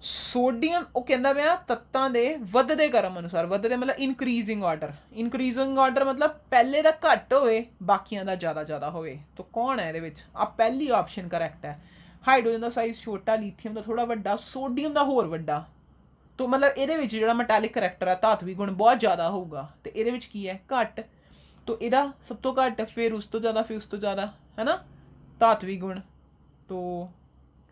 ਸੋਡੀਅਮ ਉਹ ਕਹਿੰਦਾ ਪਿਆ ਤੱਤਾਂ ਦੇ ਵੱਧਦੇ ਕ੍ਰਮ ਅਨੁਸਾਰ। ਵੱਧਦੇ ਮਤਲਬ ਇਨਕਰੀਜ਼ਿੰਗ ਆਰਡਰ। ਇਨਕਰੀਜ਼ਿੰਗ ਆਰਡਰ ਮਤਲਬ ਪਹਿਲੇ ਦਾ ਘੱਟ ਹੋਵੇ, ਬਾਕੀਆਂ ਦਾ ਜ਼ਿਆਦਾ ਹੋਵੇ। ਤਾਂ ਕੌਣ ਹੈ ਇਹਦੇ ਵਿੱਚ? ਆ ਪਹਿਲੀ ਆਪਸ਼ਨ ਕਰੈਕਟ ਹੈ। ਹਾਈਡਰੋਜਨ ਦਾ ਸਾਈਜ਼ ਛੋਟਾ, ਲੀਥੀਅਮ ਦਾ ਥੋੜਾ ਵੱਡਾ, ਸੋਡੀਅਮ ਦਾ ਹੋਰ ਵੱਡਾ। ਤਾਂ ਮਤਲਬ ਇਹਦੇ ਵਿੱਚ ਜਿਹੜਾ ਮੈਟੈਲਿਕ ਕਰੈਕਟਰ ਹੈ, ਧਾਤਵੀ ਗੁਣ ਬਹੁਤ ਜ਼ਿਆਦਾ ਹੋਊਗਾ, ਤੇ ਇਹਦੇ ਵਿੱਚ ਕੀ ਹੈ? ਘੱਟ। ਤਾਂ ਇਹਦਾ ਸਭ ਤੋਂ ਘੱਟ, ਫਿਰ ਉਸ ਤੋਂ ਜ਼ਿਆਦਾ, ਫਿਰ ਉਸ ਤੋਂ ਜ਼ਿਆਦਾ, ਹੈ ਨਾ, ਧਾਤਵੀ ਗੁਣ। ਤਾਂ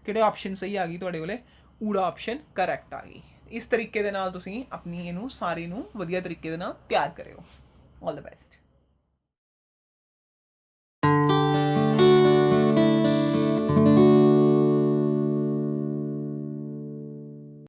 ਕਿਹੜੇ ਆਪਸ਼ਨ ਸਹੀ ਆ ਗਈ ਤੁਹਾਡੇ ਕੋਲੇ? ਊੜਾ ਆਪਸ਼ਨ ਕਰੈਕਟ ਆ ਗਈ। ਇਸ ਤਰੀਕੇ ਦੇ ਨਾਲ ਤੁਸੀਂ ਆਪਣੀ ਇਹਨੂੰ ਸਾਰੀ ਨੂੰ ਵਧੀਆ ਤਰੀਕੇ ਦੇ ਨਾਲ ਤਿਆਰ ਕਰਿਓ। ਆਲ ਦ ਬੈਸਟ।